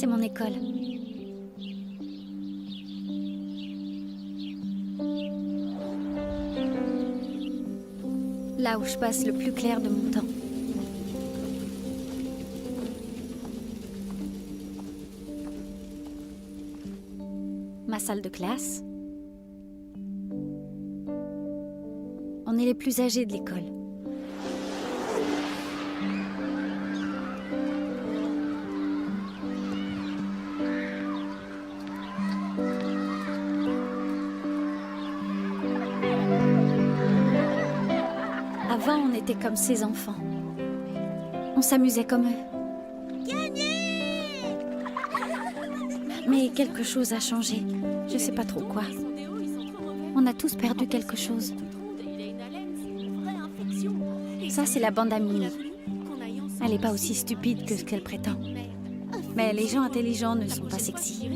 C'est mon école. Là où je passe le plus clair de mon temps. Ma salle de classe. On est les plus âgés de l'école. Avant, on était comme ces enfants. On s'amusait comme eux. Mais quelque chose a changé. Je sais pas trop quoi. On a tous perdu quelque chose. Ça, c'est la bande à Mimi. Elle n'est pas aussi stupide que ce qu'elle prétend. Mais les gens intelligents ne sont pas sexy.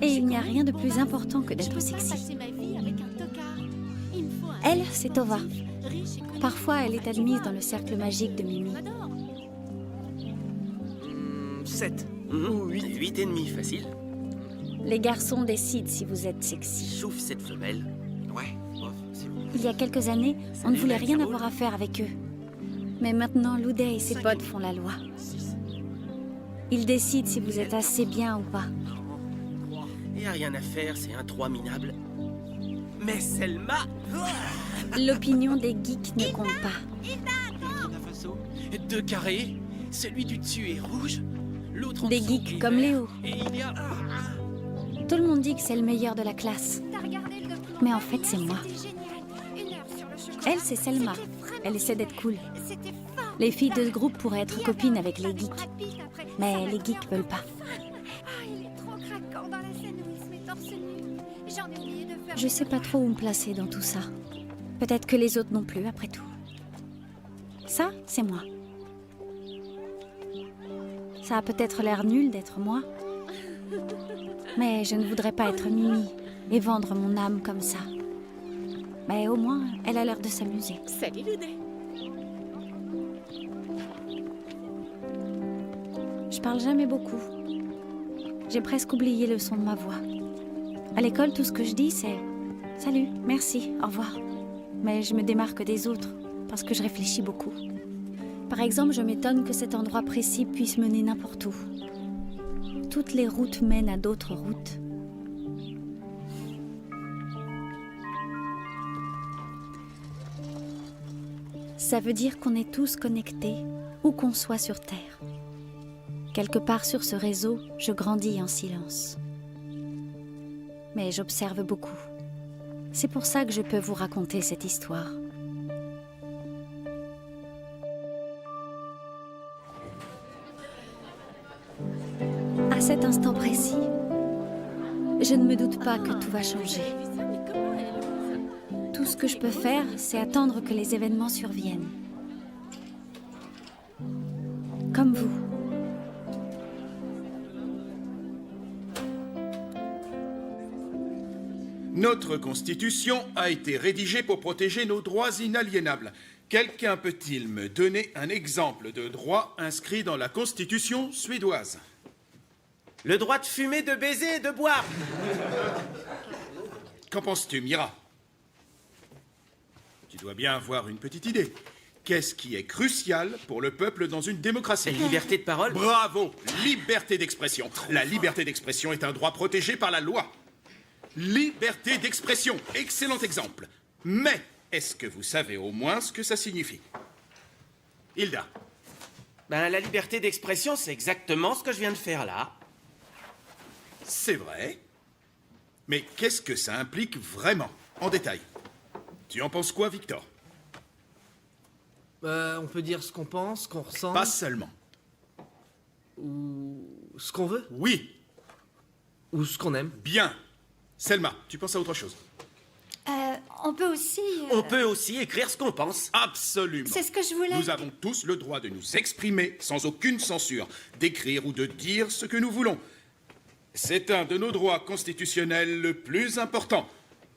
Et il n'y a rien de plus important que d'être sexy. Elle, c'est Tova. Parfois, elle est admise dans le cercle magique de Mimi. 7 ou 8. 8 et demi, facile. Les garçons décident si vous êtes sexy. Sauf cette femelle. Ouais, bof, c'est bon. Il y a quelques années, on ne voulait rien avoir à faire avec eux. Mais maintenant, Loudet et ses potes font la loi. Ils décident si vous êtes assez bien ou pas. Il n'y a rien à faire, c'est un 3 minable. Mais Selma... L'opinion des geeks ne compte pas. 2 carrés, celui du dessus est rouge, l'autre en Des dessous geeks est comme vert, Léo. Et il y a... Tout le monde dit que c'est le meilleur de la classe. Mais en fait, c'est moi. Elle, c'est Selma. Elle essaie d'être cool. Les filles de ce groupe pourraient être copines avec les geeks. Mais les geeks veulent pas. Je sais pas trop où me placer dans tout ça. Peut-être que les autres non plus, après tout. Ça, c'est moi. Ça a peut-être l'air nul d'être moi. Mais je ne voudrais pas être Mimi et vendre mon âme comme ça. Mais au moins, elle a l'air de s'amuser. Salut Loudet. Je parle jamais beaucoup. J'ai presque oublié le son de ma voix. À l'école, tout ce que je dis, c'est « Salut, merci, au revoir ». Mais je me démarque des autres parce que je réfléchis beaucoup. Par exemple, je m'étonne que cet endroit précis puisse mener n'importe où. Toutes les routes mènent à d'autres routes. Ça veut dire qu'on est tous connectés, où qu'on soit sur Terre. Quelque part sur ce réseau, je grandis en silence. Mais j'observe beaucoup. C'est pour ça que je peux vous raconter cette histoire. À cet instant précis, je ne me doute pas que tout va changer. Tout ce que je peux faire, c'est attendre que les événements surviennent. Comme vous. Notre Constitution a été rédigée pour protéger nos droits inaliénables. Quelqu'un peut-il me donner un exemple de droit inscrit dans la Constitution suédoise? Le droit de fumer, de baiser et de boire. Qu'en penses-tu, Mira? Tu dois bien avoir une petite idée. Qu'est-ce qui est crucial pour le peuple dans une démocratie? La liberté de parole. Bravo! Liberté d'expression. La liberté d'expression est un droit protégé par la loi. Liberté d'expression, excellent exemple. Mais est-ce que vous savez au moins ce que ça signifie? Hilda? Ben, la liberté d'expression, c'est exactement ce que je viens de faire là. C'est vrai. Mais qu'est-ce que ça implique vraiment, en détail? Tu en penses quoi, Victor? On peut dire ce qu'on pense, ce qu'on ressent. Pas seulement. Ou ce qu'on veut. Oui, Ou ce qu'on aime. bien. Selma, tu penses à autre chose? On peut aussi... On peut aussi écrire ce qu'on pense. Absolument. C'est ce que je voulais... Nous avons tous le droit de nous exprimer sans aucune censure, d'écrire ou de dire ce que nous voulons. C'est un de nos droits constitutionnels le plus important.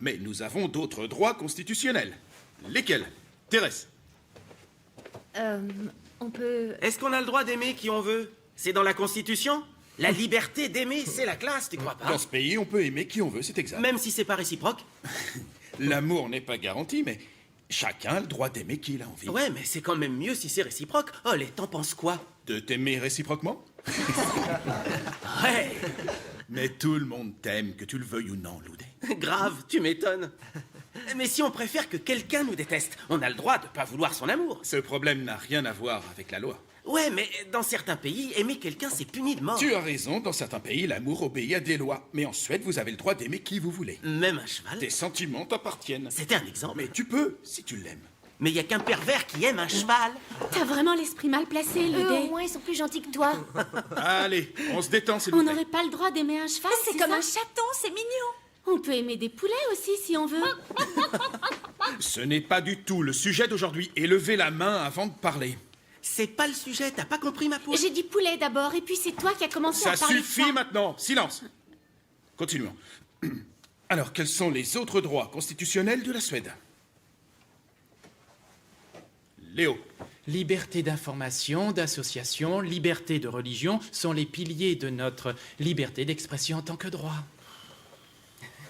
Mais nous avons d'autres droits constitutionnels. Lesquels? Thérèse? On peut... Est-ce qu'on a le droit d'aimer qui on veut? C'est dans la Constitution? La liberté d'aimer, c'est la classe, tu crois pas? Dans ce pays, on peut aimer qui on veut, c'est exact. Même si c'est pas réciproque? L'amour n'est pas garanti, mais chacun a le droit d'aimer qui il a envie. Ouais, mais c'est quand même mieux si c'est réciproque. Oh, les t'en penses quoi? De t'aimer réciproquement? Ouais, Mais tout le monde t'aime, que tu le veuilles ou non, Loudé. grave, tu m'étonnes. Mais si on préfère que quelqu'un nous déteste, on a le droit de pas vouloir son amour. Ce problème n'a rien à voir avec la loi. Ouais, mais dans certains pays, aimer quelqu'un, c'est puni de mort. Tu as raison, dans certains pays, l'amour obéit à des lois. Mais en Suède, vous avez le droit d'aimer qui vous voulez. Même un cheval. Tes sentiments t'appartiennent. C'était un exemple. Mais tu peux, si tu l'aimes. Mais y a qu'un pervers qui aime un cheval. T'as vraiment l'esprit mal placé, Eux, au Ludé. moins, ils sont plus gentils que toi. Allez, on se détend, s'il vous On plaît. n'aurait pas le droit d'aimer un cheval, C'est comme ça un chaton, c'est mignon. On peut aimer des poulets aussi, si on veut. Ce n'est pas du tout le sujet d'aujourd'hui. Et levez la main avant de parler. C'est pas le sujet, t'as pas compris ma poule? J'ai dit poulet d'abord, et puis c'est toi qui as commencé Ça à parler de suffit ça. maintenant. Silence. Continuons. Alors, quels sont les autres droits constitutionnels de la Suède? Léo. Liberté d'information, d'association, liberté de religion sont les piliers de notre liberté d'expression en tant que droit.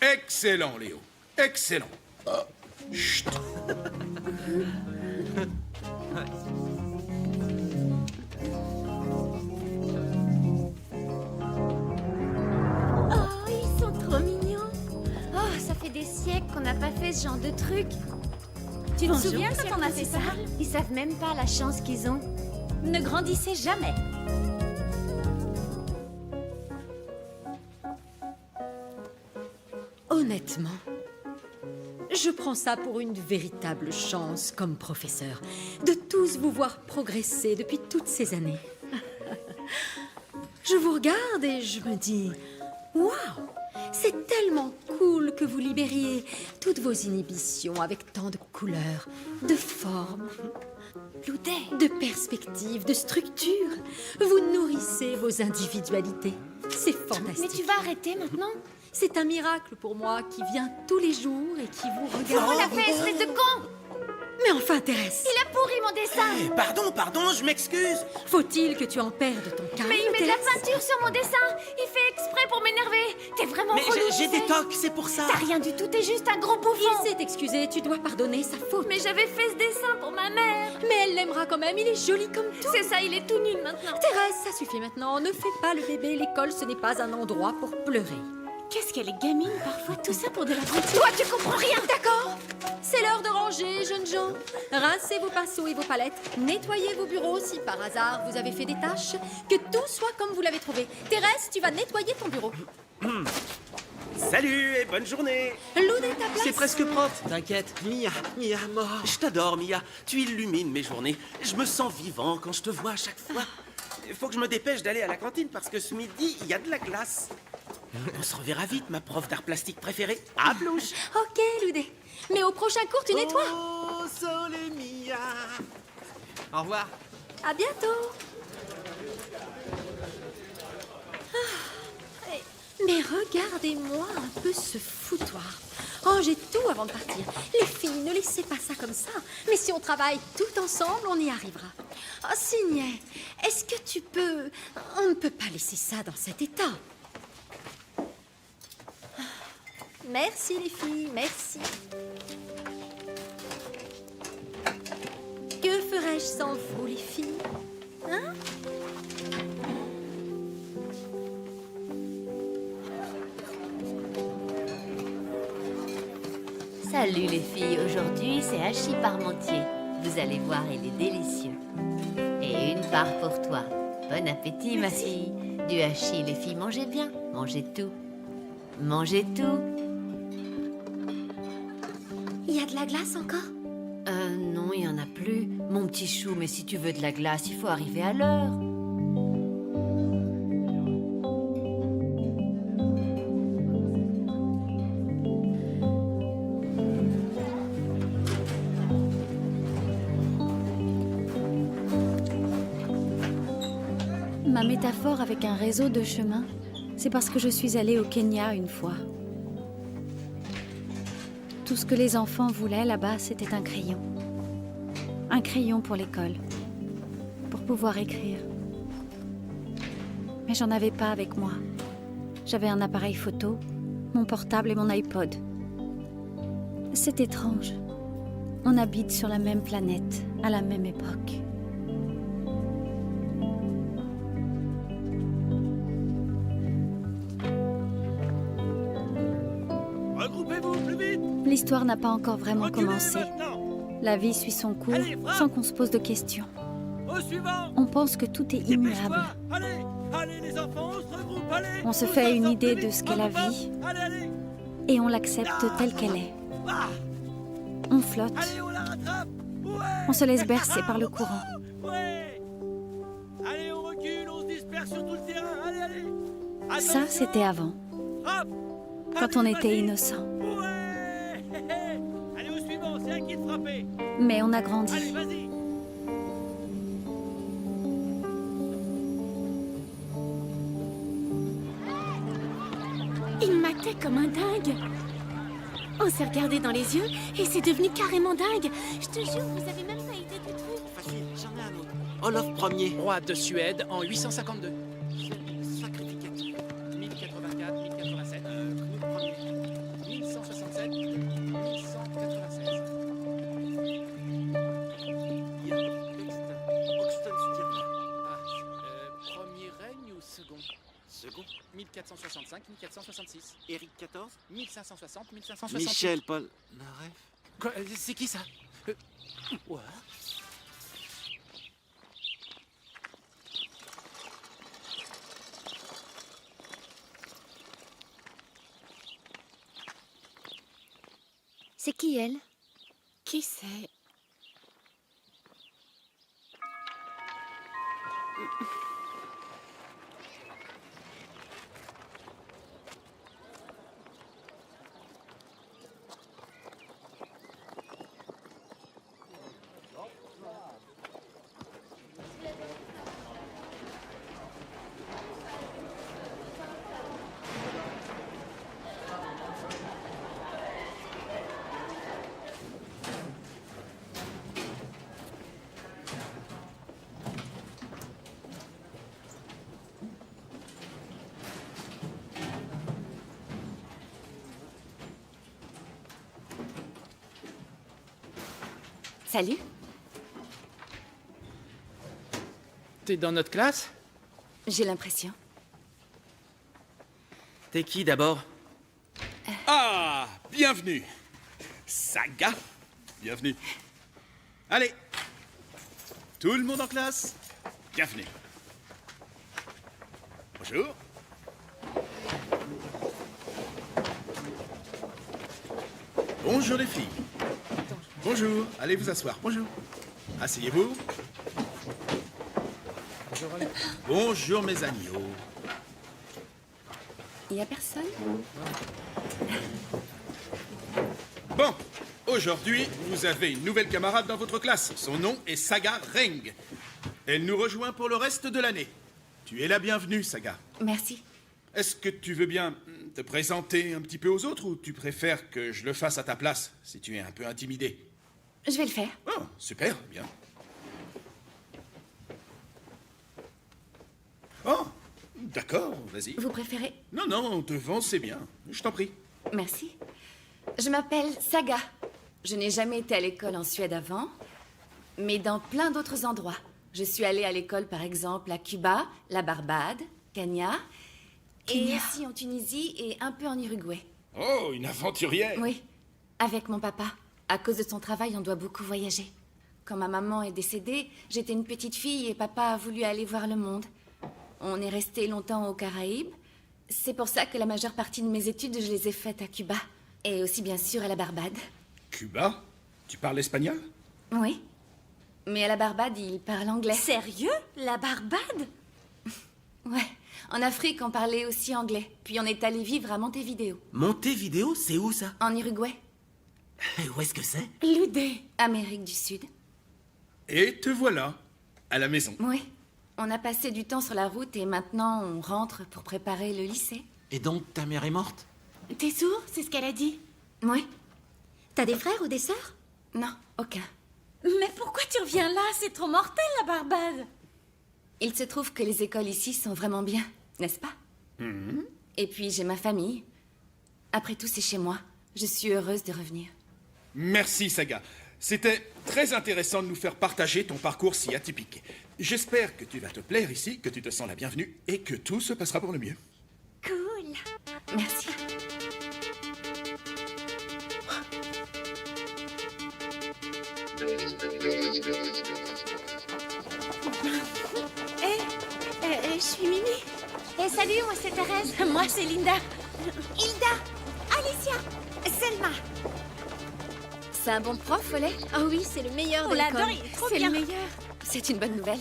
Excellent, Léo. Excellent. Chut. Oh, ils sont trop mignons. Oh, ça fait des siècles qu'on n'a pas fait ce genre de truc. Tu te Bonjour, souviens monsieur quand on a fait le ça? principal. Ils savent même pas la chance qu'ils ont. Ne grandissez jamais. Honnêtement, je prends ça pour une véritable chance comme professeur, de tous vous voir progresser depuis toutes ces années. Je vous regarde et je me dis, waouh, c'est tellement cool que vous libériez toutes vos inhibitions avec tant de couleurs, de formes, de perspectives, de structures. Vous nourrissez vos individualités. C'est fantastique. Mais tu vas arrêter maintenant? C'est un miracle pour moi qui vient tous les jours et qui vous regarde. On l'a fait, espèce de con! Mais enfin, Thérèse, Il a pourri mon dessin! Eh, pardon, je m'excuse. faut-il que tu en perdes ton calme, Mais il met de la Thérèse? peinture sur mon dessin! Il fait exprès pour m'énerver! T'es vraiment Mais relou, j'ai tu des sais. tocs, c'est pour ça. T'as rien du tout, t'es juste un gros bouffon! Il s'est excusé, tu dois pardonner sa faute. Mais j'avais fait ce dessin pour ma mère! Mais elle l'aimera quand même, il est joli comme tout. C'est ça, il est tout nul maintenant! Thérèse, ça suffit maintenant, ne fais pas le bébé, l'école ce n'est pas un endroit pour pleurer. Qu'est-ce qu'elle est gamine parfois, tout ça pour de la peinture. Toi, tu comprends rien! D'accord, c'est l'heure de ranger, jeunes gens. Rincez vos pinceaux et vos palettes, nettoyez vos bureaux si par hasard vous avez fait des tâches, que tout soit comme vous l'avez trouvé. Thérèse, tu vas nettoyer ton bureau. Salut et bonne journée. Loudé ta place. C'est presque propre. T'inquiète. Mia, mort. Je t'adore, Mia. Tu illumines mes journées. Je me sens vivant quand je te vois à chaque fois. Il faut que je me dépêche d'aller à la cantine parce que ce midi, il y a de la glace. On se reverra vite, ma prof d'art plastique préférée. À blouche. Ok, Loudé. Mais au prochain cours, tu nettoies. Oh, Sole Mia. Au revoir. À bientôt. Mais regardez-moi un peu ce foutoir. Oh, j'ai tout avant de partir. Les filles, ne laissez pas ça comme ça. Mais si on travaille tout ensemble, on y arrivera. Oh, Signet, est-ce que tu peux... On ne peut pas laisser ça dans cet état. Merci les filles, merci. Que ferais-je sans vous les filles? Hein? Salut les filles, aujourd'hui c'est hachis parmentier. Vous allez voir, il est délicieux. Et une part pour toi. Bon appétit ma fille. Du hachis, les filles, mangez bien. Mangez tout. Mangez tout. Il y a de la glace encore? Non, il y en a plus. Mon petit chou, mais si tu veux de la glace, il faut arriver à l'heure. Ma métaphore avec un réseau de chemins, c'est parce que je suis allée au Kenya une fois. Tout ce que les enfants voulaient là-bas, c'était un crayon. Un crayon pour l'école, pour pouvoir écrire. mais j'en avais pas avec moi. J'avais un appareil photo, mon portable et mon iPod. C'est étrange. On habite sur la même planète, à la même époque. Regroupez-vous plus vite. L'histoire n'a pas encore vraiment Reculez commencé. maintenant. La vie suit son cours Allez, frappe. sans qu'on se pose de questions. Au suivant. On pense que tout est immuable. Dépêche-toi. Allez, allez les enfants, on se regroupe, allez. On se Tous fait une ensemble, idée plus de vite. ce qu'est la Hop, hop. vie Allez, allez. et on l'accepte telle qu'elle est. Ah, On flotte, allez, on la rattrape. Ouais. on se laisse bercer par le courant. Ouais. Allez, on recule, on se disperse sur tout le terrain. Allez, allez. Ça, Attention. c'était avant, Hop. quand on Allez, était vas-y. innocent. Ouais. Allez, au suivant, c'est à qui de frapper. Mais on a Allez, grandi. vas-y. Il matait comme un dingue. On s'est regardé dans les yeux et c'est devenu carrément dingue. Je te jure, vous avez même pas idée du truc. Facile, j'en ai un autre. Olaf Ier. Roi de Suède en 852. Sacrificateur. 1084, 1087, Knut Ier. 1167, 1196. Oxton Stirling. Ah, premier règne ou second? Second. 1465, 1466. Éric XIV. 1560, 1568. Michel Paul Naref. Quoi, c'est qui ça? Quoi? C'est qui elle? Qui c'est? Salut. T'es dans notre classe? J'ai l'impression. T'es qui d'abord? Ah, bienvenue. Saga, bienvenue. Allez, tout le monde en classe, bienvenue. Bonjour. Bonjour les filles. Bonjour, allez vous asseoir. Bonjour. Asseyez-vous. Bonjour mes agneaux. Il y a personne? Bon, aujourd'hui, vous avez une nouvelle camarade dans votre classe. Son nom est Saga Reng. Elle nous rejoint pour le reste de l'année. Tu es la bienvenue, Saga. Merci. Est-ce que tu veux bien te présenter un petit peu aux autres ou tu préfères que je le fasse à ta place, si tu es un peu intimidé? Je vais le faire. Oh, super, bien. Oh, d'accord, vas-y. Vous préférez? Non, non, devant, c'est bien. Je t'en prie. Merci. Je m'appelle Saga. Je n'ai jamais été à l'école en Suède avant, mais dans plein d'autres endroits. Je suis allée à l'école, par exemple, à Cuba, la Barbade, Kenya, et aussi en Tunisie et un peu en Uruguay. Oh, une aventurière. Oui, avec mon papa. À cause de son travail, on doit beaucoup voyager. Quand ma maman est décédée, j'étais une petite fille et papa a voulu aller voir le monde. On est resté longtemps aux Caraïbes. C'est pour ça que la majeure partie de mes études, je les ai faites à Cuba. Et aussi, bien sûr, à la Barbade. Cuba? Tu parles espagnol? Oui. Mais à la Barbade, ils parlent anglais. Sérieux? La Barbade? Ouais. En Afrique, on parlait aussi anglais. Puis on est allé vivre à Montevideo, Montevideo, c'est où ça? en Uruguay. Et où est-ce que c'est? Ludé. Amérique du Sud. Et te voilà, à la maison. Oui. On a passé du temps sur la route et maintenant on rentre pour préparer le lycée. Et donc, ta mère est morte? T'es sourd? C'est ce qu'elle a dit. Oui. T'as des frères ou des sœurs? Non, aucun. Mais pourquoi tu reviens là? C'est trop mortel, la Barbade. Il se trouve que les écoles ici sont vraiment bien, n'est-ce pas? Et puis j'ai ma famille. Après tout, c'est chez moi. Je suis heureuse de revenir. Merci, Saga. C'était très intéressant de nous faire partager ton parcours si atypique. J'espère que tu vas te plaire ici, que tu te sens la bienvenue et que tout se passera pour le mieux. Cool. Merci. Je suis Mimi. Et salut, moi c'est Thérèse. Moi, c'est Linda. Hilda. Alicia. Selma. C'est un bon prof, Follet? Ah oui, c'est le meilleur On de l'adore, l'école. il est trop C'est bien. le meilleur. C'est une bonne nouvelle.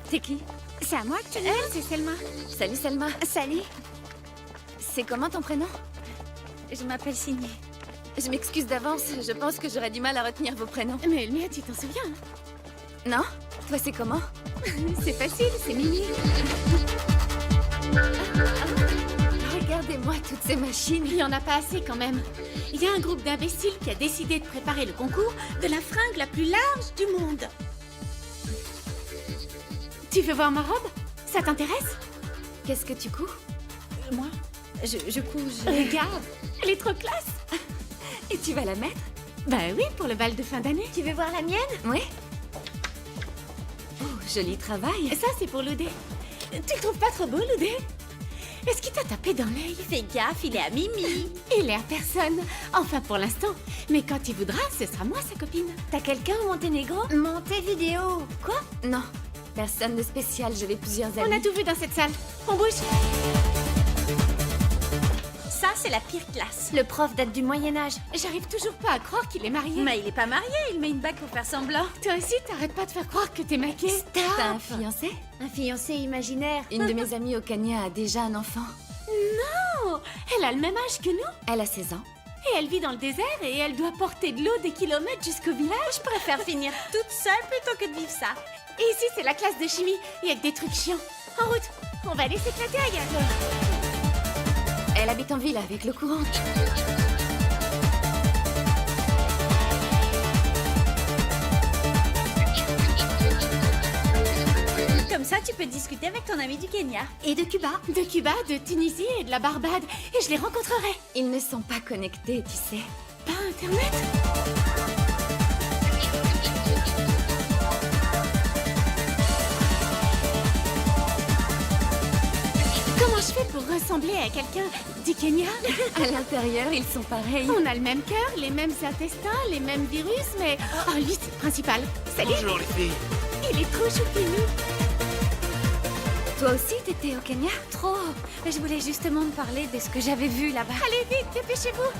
T'es qui? C'est à moi que tu dis. Elle, c'est Selma. Salut, Selma. Salut. C'est comment ton prénom? Je m'appelle Signé. Je m'excuse d'avance, je pense que j'aurais du mal à retenir vos prénoms. Mais le mien, tu t'en souviens? Non? Toi, c'est comment? C'est facile, c'est Mimi. Regardez-moi toutes ces machines. Il n'y en a pas assez quand même. Il y a un groupe d'imbéciles qui a décidé de préparer le concours de la fringue la plus large du monde. Tu veux voir ma robe? Ça t'intéresse? Qu'est-ce que tu couds? Moi, je couds. Regarde, elle est trop classe. Et tu vas la mettre? Bah oui, pour le bal de fin d'année. Tu veux voir la mienne? Oui. Oh, joli travail. Ça, c'est pour Loudé. Tu le trouves pas trop beau, Loudé? Est-ce qu'il t'a tapé dans l'œil? Fais gaffe, il est à Mimi. Il est à personne. Enfin, pour l'instant. Mais quand il voudra, ce sera moi, sa copine. T'as quelqu'un au Monténégro? Montevideo. Quoi? Non, personne de spécial, j'avais plusieurs amis. On a tout vu dans cette salle. On bouge. Ça, c'est la pire classe. Le prof date du Moyen-Âge. J'arrive toujours pas à croire qu'il est marié. Mais il est pas marié, il met une bague pour faire semblant. Toi aussi, t'arrêtes pas de faire croire que t'es maquée. T'as un fiancé? Un fiancé imaginaire. Une de mes amies au Kenya a déjà un enfant. Non, elle a le même âge que nous. Elle a 16 ans. Et elle vit dans le désert et elle doit porter de l'eau des kilomètres jusqu'au village. Je préfère finir toute seule plutôt que de vivre ça. Et ici, c'est la classe de chimie. Il y a que des trucs chiants. En route, on va aller s'éclater ailleurs. Elle habite en ville avec l'eau courante. Comme ça, tu peux discuter avec ton ami du Kenya. Et de Cuba. De Cuba, de Tunisie et de la Barbade. Et je les rencontrerai. Ils ne sont pas connectés, tu sais. Pas Internet? Comment je fais pour ressembler à quelqu'un du Kenya? À l'intérieur, ils sont pareils. On a le même cœur, les mêmes intestins, les mêmes virus, mais... Oh, lui, c'est le principal. Salut. Bonjour les filles. Il est trop choupinou. Toi aussi, t'étais au Kenya? Trop. Je voulais justement te parler de ce que j'avais vu là-bas. Allez vite, dépêchez-vous.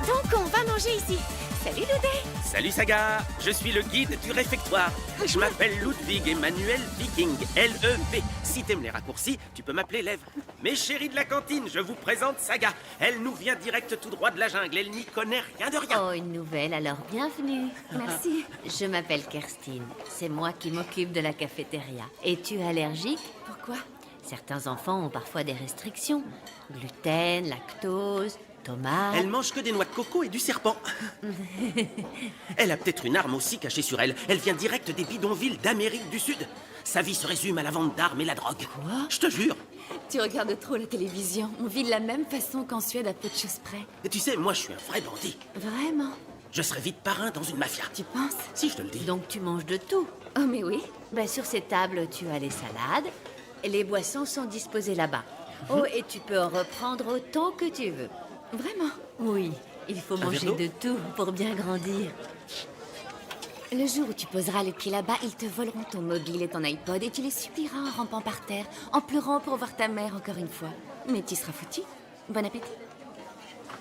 Donc, on va manger ici. Salut, Loudé. Salut Saga, je suis le guide du réfectoire. Je m'appelle Ludwig Emmanuel Viking, L-E-V. Si t'aimes les raccourcis, tu peux m'appeler Lev. Mes chéris de la cantine, je vous présente Saga. Elle nous vient direct tout droit de la jungle, elle n'y connaît rien de rien. Oh, une nouvelle, alors bienvenue. Merci. Je m'appelle Kerstine. C'est moi qui m'occupe de la cafétéria. Es-tu allergique? Pourquoi? Certains enfants ont parfois des restrictions. Gluten, lactose, tomates... Elle mange que des noix de coco et du serpent. Elle a peut-être une arme aussi cachée sur elle. Elle vient direct des bidonvilles d'Amérique du Sud. Sa vie se résume à la vente d'armes et la drogue. Quoi? Je te jure. Tu regardes trop la télévision. On vit de la même façon qu'en Suède à peu de choses près. Et tu sais, moi je suis un vrai bandit. Vraiment? Je serais vite parrain dans une mafia. Tu penses? Si, je te le dis. Donc tu manges de tout. Oh mais oui. Ben, sur ces tables, tu as les salades. Les boissons sont disposées là-bas. Oh, et tu peux en reprendre autant que tu veux. Vraiment? Oui, il faut Un manger verre d'eau de tout pour bien grandir. Le jour où tu poseras le pied là-bas, ils te voleront ton mobile et ton iPod et tu les supplieras en rampant par terre, en pleurant pour voir ta mère encore une fois. Mais tu seras foutu. Bon appétit.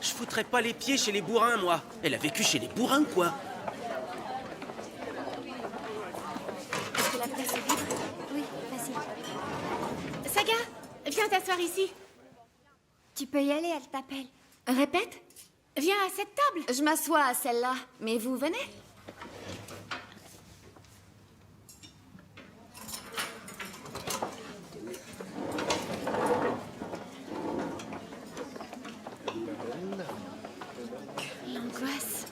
Je foutrais pas les pieds chez les bourrins, moi. Elle a vécu chez les bourrins, quoi. Est-ce que la place est libre? Oui, vas-y. Saga, viens t'asseoir ici. Tu peux y aller, elle t'appelle. Répète. Viens à cette table. Je m'assois à celle-là. Mais vous venez? L'angoisse.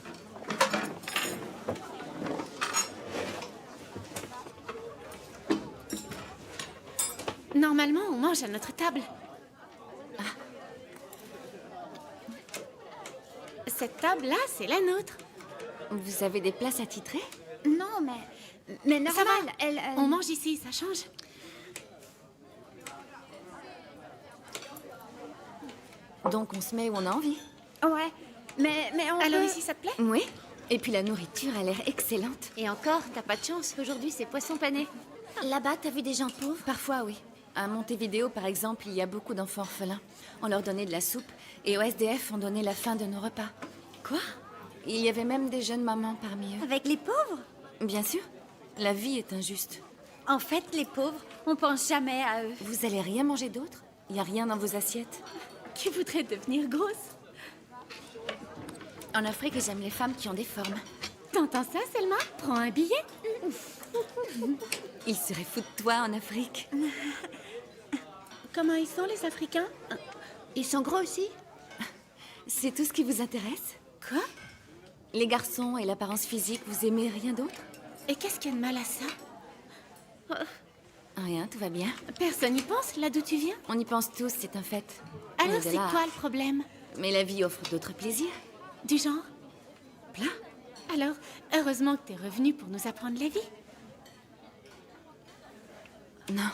Normalement, on mange à notre table. Cette table-là, c'est la nôtre. Vous avez des places attitrées? Non, mais Ça normal, va. elle... On mange ici, ça change. Donc on se met où on a envie. Ouais, mais on Alors peut- ici, ça te plaît? Oui. Et puis la nourriture a l'air excellente. Et encore, t'as pas de chance, aujourd'hui c'est poisson pané. Là-bas, t'as vu des gens pauvres? Parfois, oui. À Montevideo, par exemple, il y a beaucoup d'enfants orphelins. On leur donnait de la soupe. Et au SDF, on donnait la fin de nos repas. Quoi? Il y avait même des jeunes mamans parmi eux. Avec les pauvres? Bien sûr. La vie est injuste. En fait, les pauvres, on pense jamais à eux. Vous allez rien manger d'autre? Il n'y a rien dans vos assiettes? Qui voudrait devenir grosse? En Afrique, j'aime les femmes qui ont des formes. T'entends ça, Selma? Prends un billet. Ils seraient fous de toi en Afrique. Comment ils sont, les Africains? Ils sont gros aussi? C'est tout ce qui vous intéresse? Quoi? Les garçons et l'apparence physique, vous aimez rien d'autre? Et qu'est-ce qu'il y a de mal à ça? Rien, tout va bien. Personne n'y pense, là d'où tu viens? On y pense tous, c'est un fait. Alors Mais de c'est là- quoi le problème? Mais la vie offre d'autres plaisirs. Du genre? Plein. Alors, heureusement que t'es revenu pour nous apprendre la vie. Non,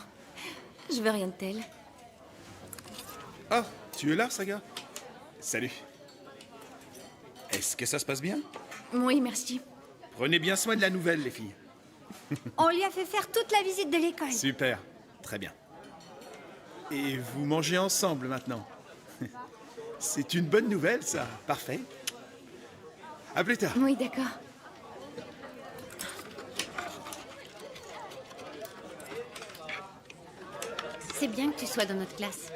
je veux rien de tel. Ah, tu es là, Saga? Salut. Est-ce que ça se passe bien? Oui, merci. Prenez bien soin de la nouvelle, les filles. On lui a fait faire toute la visite de l'école. Super, très bien. Et vous mangez ensemble maintenant. C'est une bonne nouvelle, ça. Parfait. À plus tard. Oui, d'accord. C'est bien que tu sois dans notre classe.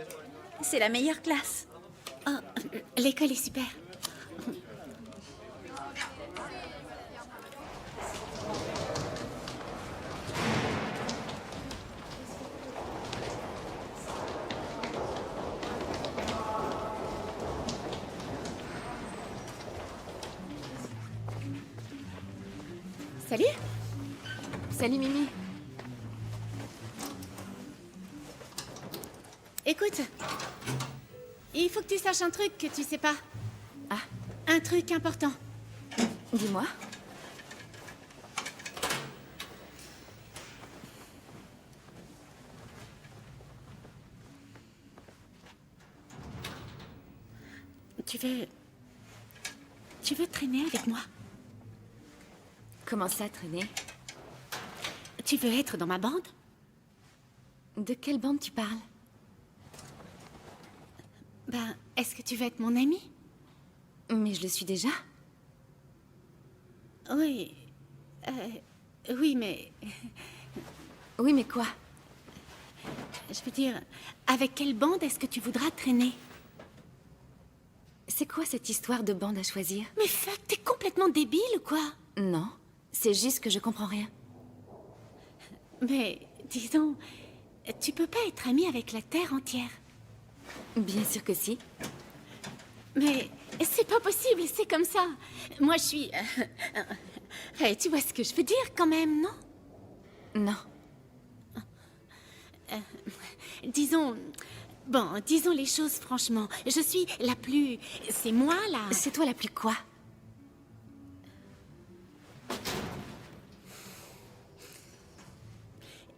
C'est la meilleure classe. Oh, l'école est super. Salut. Salut, Mimi. Écoute, il faut que tu saches un truc que tu sais pas. Ah. Un truc important. Dis-moi. Tu veux traîner avec moi? Comment ça, traîner? Tu veux être dans ma bande? De quelle bande tu parles? Ben, est-ce que tu veux être mon ami? Mais je le suis déjà. Oui. Oui, mais Oui, mais quoi? je veux dire, avec quelle bande est-ce que tu voudras traîner? C'est quoi cette histoire de bande à choisir? Mais fuck, t'es complètement débile ou quoi? Non, c'est juste que je comprends rien. Mais disons, tu peux pas être ami avec la Terre entière. Bien sûr que si. Mais c'est pas possible, c'est comme ça. Moi, je suis... Hey, tu vois ce que je veux dire quand même, non? Non. Disons... Bon, disons les choses franchement. Je suis la plus... C'est moi, là. C'est toi la plus quoi?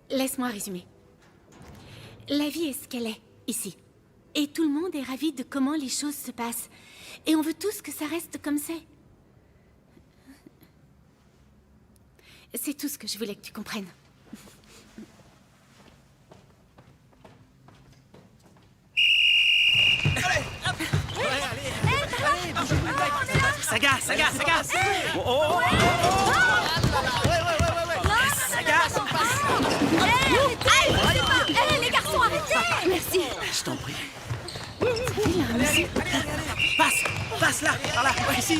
Laisse-moi résumer. La vie est ce qu'elle est, ici. Et tout le monde est ravi de comment les choses se passent. Et on veut tous que ça reste comme c'est. C'est tout ce que je voulais que tu comprennes. Saga, Saga, Saga. Oh, oh, oh, oh. Saga. Hé, les garçons, arrêtez! Merci. Je t'en prie. Passe, passe là, par là. Ouais, ici.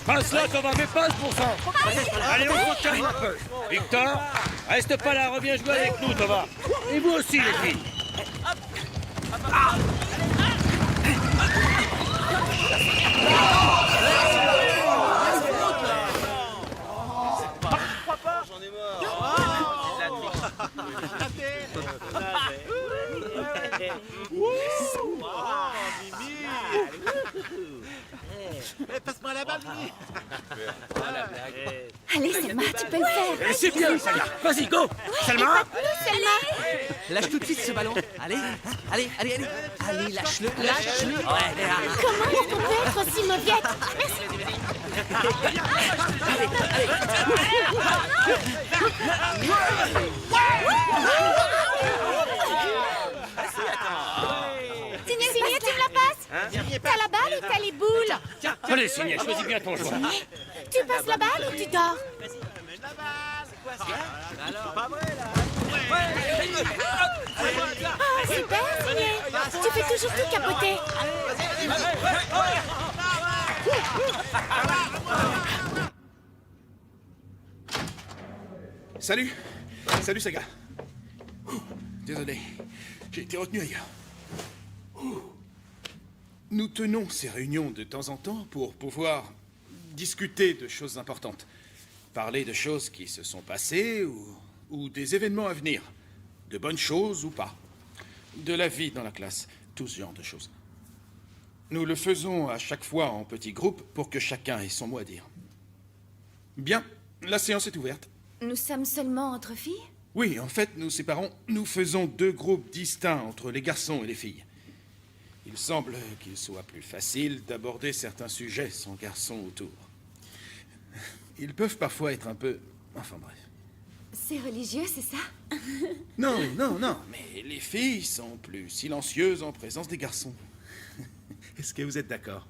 Passe là, Thomas, mais passe pour ça. Allez, on se calme un peu. Victor, reste pas là, reviens jouer avec nous, Thomas. Et vous aussi, les filles. Passe-moi la balle, Mimi. Allez, Selma, tu peux le faire. C'est bien, Saga. Vas-y, go. Selma. Lâche tout de suite ce ballon. Allez, allez, allez, allez. Allez, lâche-le, lâche-le. Ouais, Comment est-ce qu'on peut être aussi mauviette? Signé, tu me la passes? T'as la balle ou t'as les boules? Allez, Signé, choisis bien ton joueur. Tu passes la balle ou tu dors? Oh, super, Signé. Tu fais toujours tout capoter. Salut. Salut, Saga. Désolé, j'ai été retenu ailleurs. Nous tenons ces réunions de temps en temps pour pouvoir discuter de choses importantes. Parler de choses qui se sont passées ou des événements à venir. De bonnes choses ou pas. De la vie dans la classe. Tout ce genre de choses. Nous le faisons à chaque fois en petits groupes pour que chacun ait son mot à dire. Bien, la séance est ouverte. Nous sommes seulement entre filles? Oui, en fait, nous faisons 2 groupes distincts entre les garçons et les filles. Il semble qu'il soit plus facile d'aborder certains sujets sans garçons autour. Ils peuvent parfois être un peu... Enfin bref. C'est religieux, c'est ça? Non, mais les filles sont plus silencieuses en présence des garçons. Est-ce que vous êtes d'accord?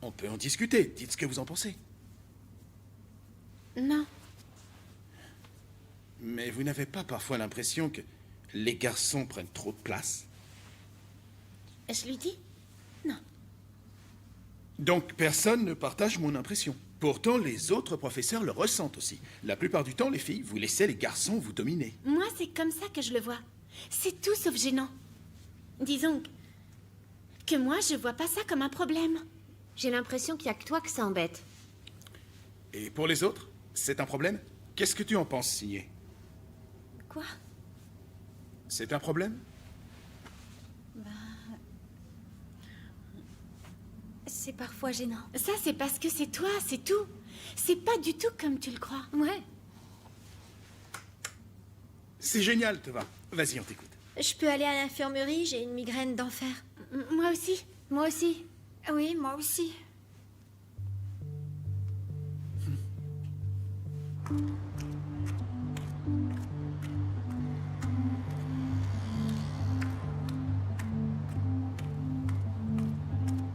On peut en discuter. Dites ce que vous en pensez. Non. Mais vous n'avez pas parfois l'impression que les garçons prennent trop de place? Je lui dis? Non. Donc personne ne partage mon impression. Pourtant, les autres professeurs le ressentent aussi. La plupart du temps, les filles, vous laissez les garçons vous dominer. Moi, c'est comme ça que je le vois. C'est tout sauf gênant. Disons que moi, je vois pas ça comme un problème. J'ai l'impression qu'il y a que toi que ça embête. Et pour les autres, c'est un problème? Qu'est-ce que tu en penses, Signé? Quoi? C'est un problème? C'est parfois gênant. Ça, c'est parce que c'est toi, c'est tout. C'est pas du tout comme tu le crois. Ouais. C'est génial, Tova. Vas-y, on t'écoute. Je peux aller à l'infirmerie, j'ai une migraine d'enfer. Moi aussi. Moi aussi. Oui, moi aussi.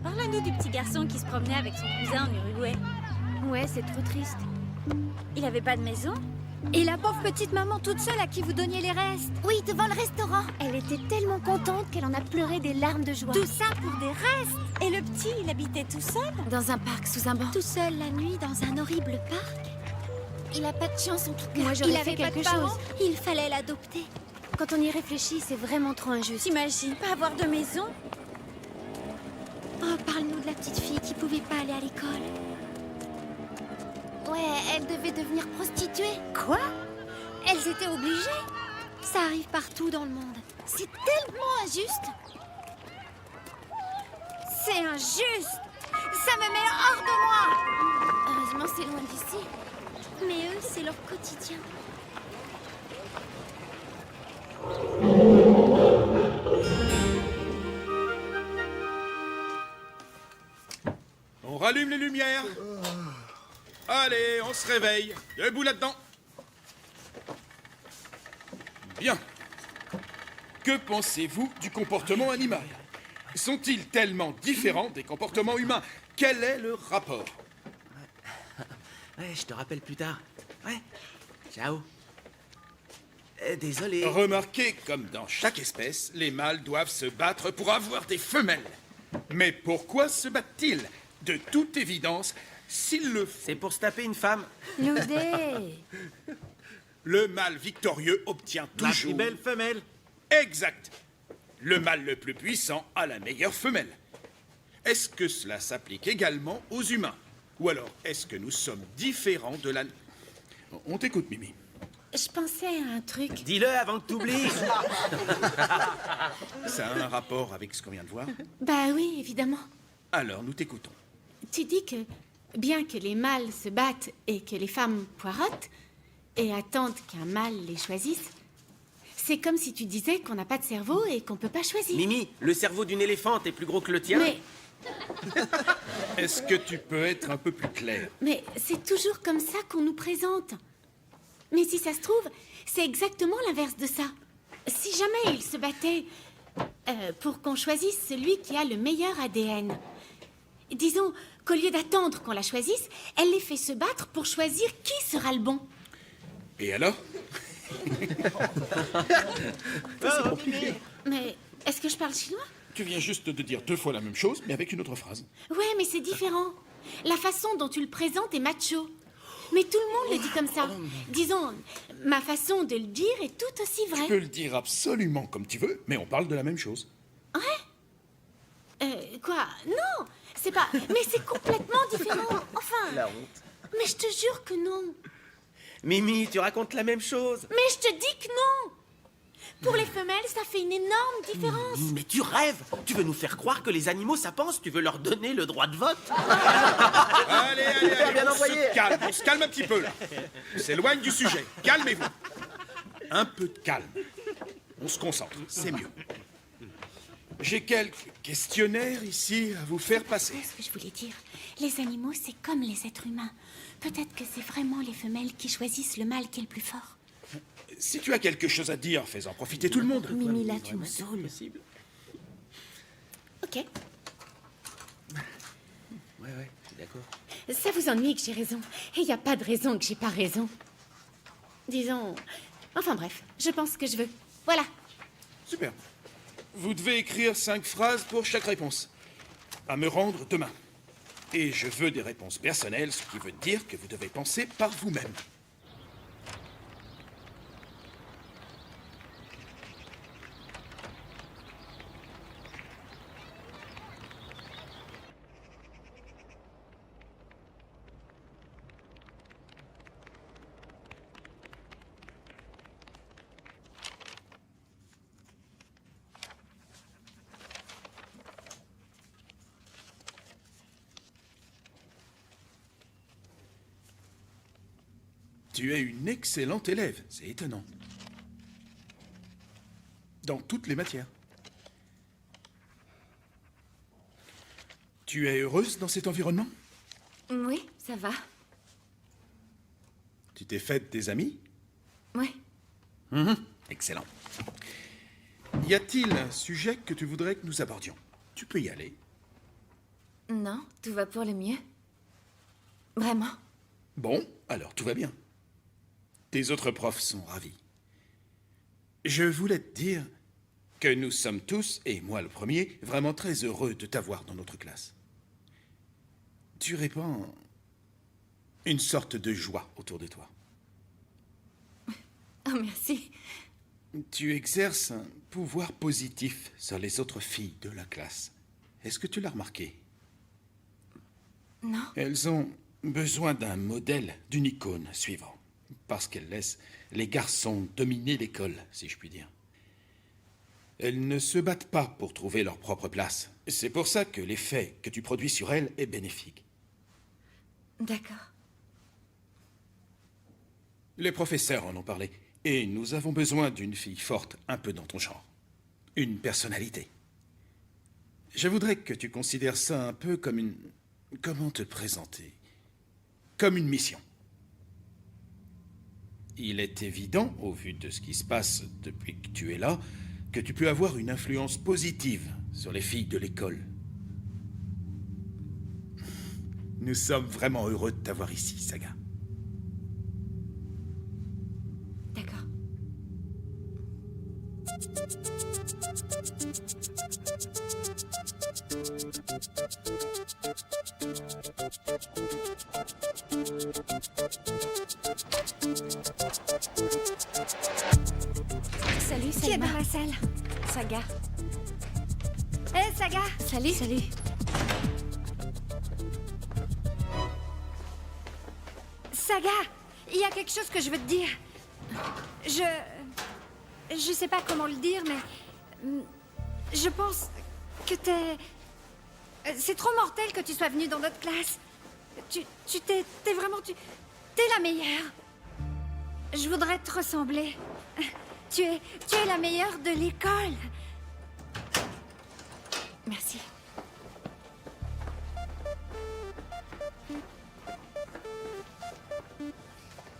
Parle-nous du petit garçon qui se promenait avec son cousin en Uruguay. Ouais, c'est trop triste. Il avait pas de maison? Et la pauvre petite maman toute seule à qui vous donniez les restes. Oui, devant le restaurant. Elle était tellement contente qu'elle en a pleuré des larmes de joie. Tout ça pour des restes. Et le petit, il habitait tout seul? Dans un parc, sous un banc. Tout seul la nuit dans un horrible parc. Il a pas de chance en tout cas. Moi, Il j'aurais avait fait pas quelque de parents. chose. Il fallait l'adopter. Quand on y réfléchit, c'est vraiment trop injuste. T'imagines pas avoir de maison? Oh, parle-nous de la petite fille qui pouvait pas aller à l'école. Ouais, elle devait devenir prostituée. Quoi? Elles étaient obligées? Ça arrive partout dans le monde. C'est tellement injuste. C'est injuste! Ça me met hors de moi! Heureusement, c'est loin d'ici. Mais eux, c'est leur quotidien. On rallume les lumières. Allez, on se réveille. Debout là-dedans. Bien. Que pensez-vous du comportement animal? Sont-ils tellement différents des comportements humains? Quel est le rapport? Ouais, je te rappelle plus tard. Ouais. Ciao. Désolé. Remarquez comme dans chaque espèce, les mâles doivent se battre pour avoir des femelles. Mais pourquoi se battent-ils? De toute évidence, s'ils le font... C'est pour se taper une femme. Loudé! Le mâle victorieux obtient La toujours... plus belle femelle. Exact. Le mâle le plus puissant a la meilleure femelle. Est-ce que cela s'applique également aux humains? Ou alors, est-ce que nous sommes différents de la... On t'écoute, Mimi. Je pensais à un truc. Dis-le avant que t'oublies. Ça a un rapport avec ce qu'on vient de voir? Bah oui, évidemment. Alors, nous t'écoutons. Tu dis que, bien que les mâles se battent et que les femmes poirotent, et attendent qu'un mâle les choisisse, c'est comme si tu disais qu'on n'a pas de cerveau et qu'on peut pas choisir. Mimi, le cerveau d'une éléphante est plus gros que le tien. Est-ce que tu peux être un peu plus clair? Mais c'est toujours comme ça qu'on nous présente. Mais si ça se trouve, c'est exactement l'inverse de ça. Si jamais ils se battaient pour qu'on choisisse celui qui a le meilleur ADN, disons qu'au lieu d'attendre qu'on la choisisse, elle les fait se battre pour choisir qui sera le bon. Et alors? C'est compliqué. Mais est-ce que je parle chinois? Tu viens juste de dire 2 fois la même chose, mais avec une autre phrase. Ouais, mais c'est différent. La façon dont tu le présentes est macho. Mais tout le monde le dit comme ça. Disons, ma façon de le dire est tout aussi vraie. Tu peux le dire absolument comme tu veux, mais on parle de la même chose. Ouais? Quoi? Non, c'est pas... Mais c'est complètement différent. Enfin... La honte. Mais je te jure que non. Mimi, tu racontes la même chose. Mais je te dis que non. Pour les femelles, ça fait une énorme différence. Mais tu rêves. Tu veux nous faire croire que les animaux, ça pense. Tu veux leur donner le droit de vote. Allez, Bien on envoyé. on se calme un petit peu, là. On s'éloigne du sujet. Calmez-vous. Un peu de calme. On se concentre, c'est mieux. J'ai quelques questionnaires ici à vous faire passer. C'est ce que je voulais dire. Les animaux, c'est comme les êtres humains. Peut-être que c'est vraiment les femelles qui choisissent le mâle qui est le plus fort. Si tu as quelque chose à dire, fais-en profiter tout le monde. Mimi, là, tu me saoules. Ok. Ouais, d'accord. Ça vous ennuie que j'ai raison. Et il n'y a pas de raison que j'ai pas raison. Disons... Enfin bref, je pense que je veux. Voilà. Super. Vous devez écrire 5 phrases pour chaque réponse. À me rendre demain. Et je veux des réponses personnelles, ce qui veut dire que vous devez penser par vous-même. Tu es une excellente élève, c'est étonnant. Dans toutes les matières. Tu es heureuse dans cet environnement? Oui, ça va. Tu t'es faite des amis? Oui. Excellent. Y a-t-il un sujet que tu voudrais que nous abordions? Tu peux y aller. Non, tout va pour le mieux. Vraiment. Bon, alors tout va bien. Tes autres profs sont ravis. Je voulais te dire que nous sommes tous, et moi le premier, vraiment très heureux de t'avoir dans notre classe. Tu répands une sorte de joie autour de toi. Oh, merci. Tu exerces un pouvoir positif sur les autres filles de la classe. Est-ce que tu l'as remarqué? Non. Elles ont besoin d'un modèle, d'une icône suivant. Parce qu'elles laissent les garçons dominer l'école, si je puis dire. Elles ne se battent pas pour trouver leur propre place. C'est pour ça que l'effet que tu produis sur elles est bénéfique. D'accord. Les professeurs en ont parlé. Et nous avons besoin d'une fille forte, un peu dans ton genre. Une personnalité. Je voudrais que tu considères ça un peu comme une... Comment te présenter? Comme une mission. Il est évident, au vu de ce qui se passe depuis que tu es là, que tu peux avoir une influence positive sur les filles de l'école. Nous sommes vraiment heureux de t'avoir ici, Saga. D'accord. Salut, Qui est Selma. dans la salle? Saga. Hé, Saga! Salut. Salut. Saga! Il y a quelque chose que je veux te dire. Je sais pas comment le dire, mais... Je pense que t'es... C'est trop mortel que tu sois venue dans notre classe. T'es vraiment... T'es la meilleure. Je voudrais te ressembler. Tu es la meilleure de l'école. Merci.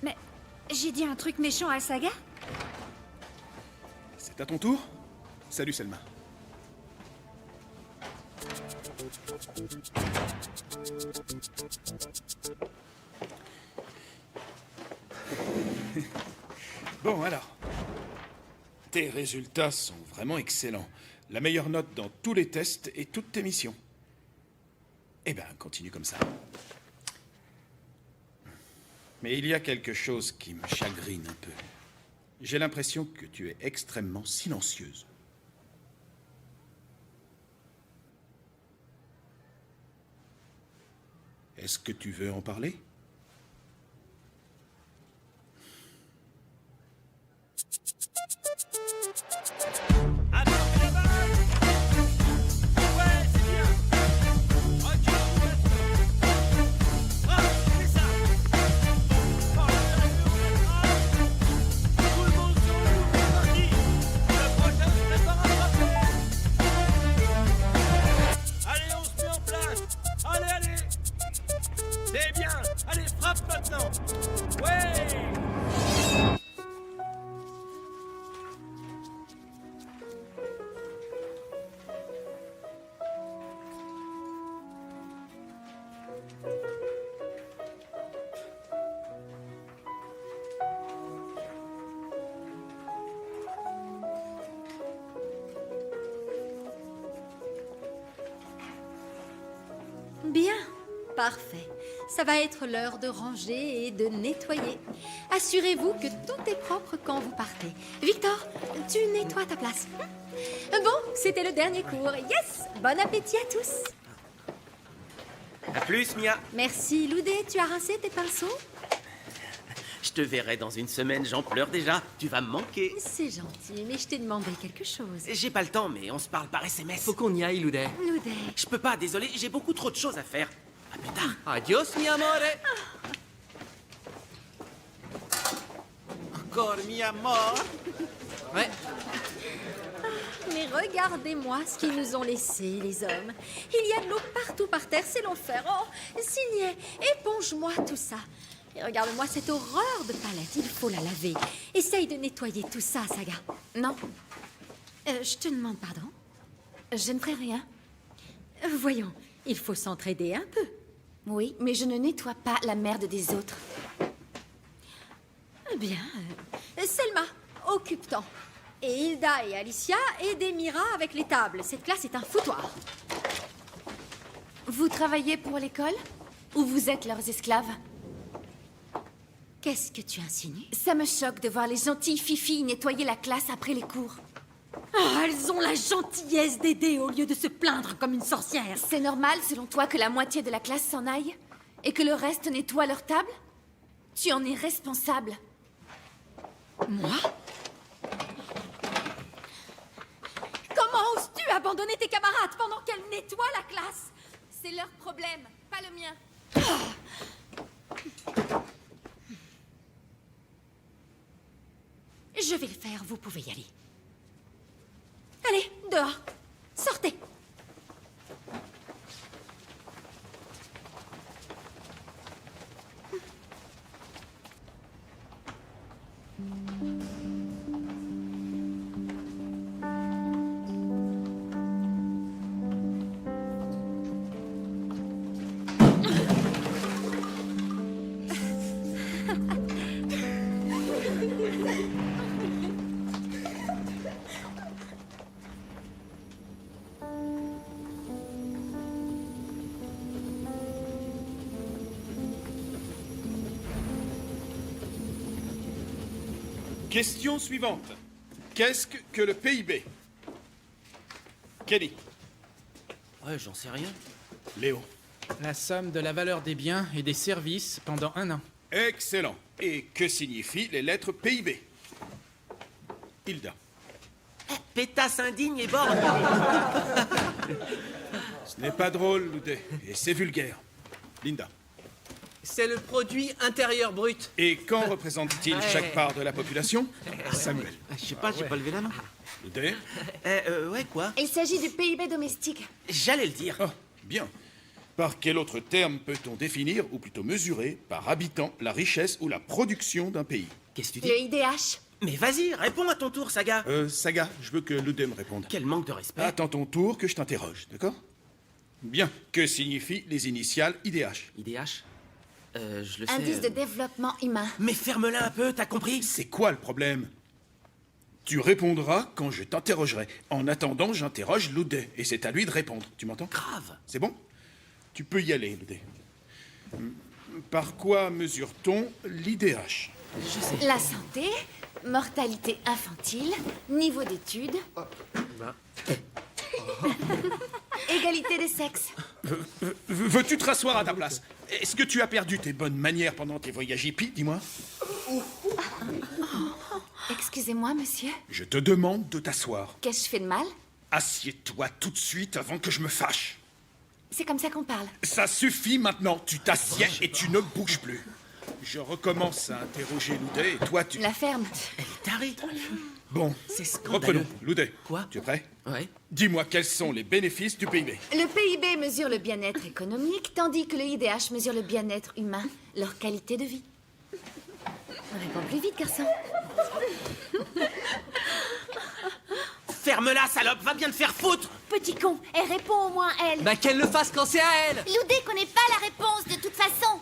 Mais j'ai dit un truc méchant à Saga? C'est à ton tour? Salut Selma. Bon alors. Tes résultats sont vraiment excellents. La meilleure note dans tous les tests et toutes tes missions. Eh ben, continue comme ça. Mais il y a quelque chose qui me chagrine un peu. J'ai l'impression que tu es extrêmement silencieuse. Est-ce que tu veux en parler? Bien, parfait. Ça va être l'heure de ranger et de nettoyer. Assurez-vous que tout est propre quand vous partez. Victor, tu nettoies ta place. Bon, c'était le dernier cours. Yes! Bon appétit à tous. À plus, Mia. Merci, Loudé. Tu as rincé tes pinceaux? Je te verrai dans une semaine, j'en pleure déjà. Tu vas me manquer. C'est gentil, mais je t'ai demandé quelque chose. J'ai pas le temps, mais on se parle par SMS. Faut qu'on y aille, Loudé. Loudé. Je peux pas, désolé, j'ai beaucoup trop de choses à faire. À plus tard. Adios, mi amore. Encore mi amor. Ouais. Mais regardez-moi ce qu'ils nous ont laissé, les hommes. Il y a de l'eau partout par terre, c'est l'enfer. Oh, Signet, éponge-moi tout ça. Et regarde-moi cette horreur de palette, il faut la laver. Essaye de nettoyer tout ça, Saga. Non, Je te demande pardon. je ne ferai rien. Voyons, il faut s'entraider un peu. Oui, mais je ne nettoie pas la merde des autres. Bien. Selma, occupe-t'en. Et Hilda et Alicia, aidez Mira avec les tables. Cette classe est un foutoir. Vous travaillez pour l'école? Ou vous êtes leurs esclaves? Qu'est-ce que tu insinues? Ça me choque de voir les gentilles filles nettoyer la classe après les cours. Oh, elles ont la gentillesse d'aider au lieu de se plaindre comme une sorcière. C'est normal, selon toi, que la moitié de la classe s'en aille? Et que le reste nettoie leur table? Tu en es responsable. Moi? Comment oses-tu abandonner tes camarades pendant qu'elles nettoient la classe? C'est leur problème, pas le mien. Je vais le faire, vous pouvez y aller. Allez, dehors. Sortez. Question suivante. Qu'est-ce que le PIB? Kelly. Ouais, j'en sais rien. Léo. La somme de la valeur des biens et des services pendant un an. Excellent. Et que signifient les lettres PIB? Hilda. Pétasse indigne et borgne. Ce n'est pas drôle, Loudet, et c'est vulgaire. Linda. C'est le produit intérieur brut. Et quand représente-t-il chaque part de la population? Samuel. Je sais pas, j'ai pas levé la main. Loudet. Ouais, quoi? Il s'agit du PIB domestique. J'allais le dire. Ah, bien. Par quel autre terme peut-on définir, ou plutôt mesurer, par habitant, la richesse ou la production d'un pays? Qu'est-ce que tu dis? Le IDH. Mais vas-y, réponds à ton tour, Saga. Saga, je veux que Loudet me réponde. Quel manque de respect. Attends ton tour que je t'interroge, d'accord? Bien. Que signifient les initiales IDH? IDH? Je le sais. Indice de développement humain. Mais ferme-la un peu, t'as compris? C'est quoi le problème? Tu répondras quand je t'interrogerai. En attendant, j'interroge Loudet, et c'est à lui de répondre. Tu m'entends? Grave. C'est bon? Tu peux y aller, Loudet. Par quoi mesure-t-on l'IDH? Je sais. La santé, mortalité infantile, niveau d'études, égalité des sexes. Veux-tu te rasseoir à ta place? Est-ce que tu as perdu tes bonnes manières pendant tes voyages hippies, dis-moi? Excusez-moi, monsieur. Je te demande de t'asseoir. Qu'est-ce que je fais de mal? Assieds-toi tout de suite avant que je me fâche. C'est comme ça qu'on parle. Ça suffit maintenant, tu t'assieds et tu ne bouges plus. Je recommence à interroger Loudet et toi tu... La ferme. Elle est tarée. Bon, C'est scandaleux. reprenons. Loudet. Quoi? Tu es prêt? Ouais. Dis-moi quels sont les bénéfices du PIB. Le PIB mesure le bien-être économique, tandis que le IDH mesure le bien-être humain, leur qualité de vie. Réponds plus vite, garçon. Ferme-la, salope, va bien te faire foutre. Petit con, elle répond au moins, elle. Bah qu'elle le fasse quand c'est à elle. Loudé connaît pas la réponse de toute façon.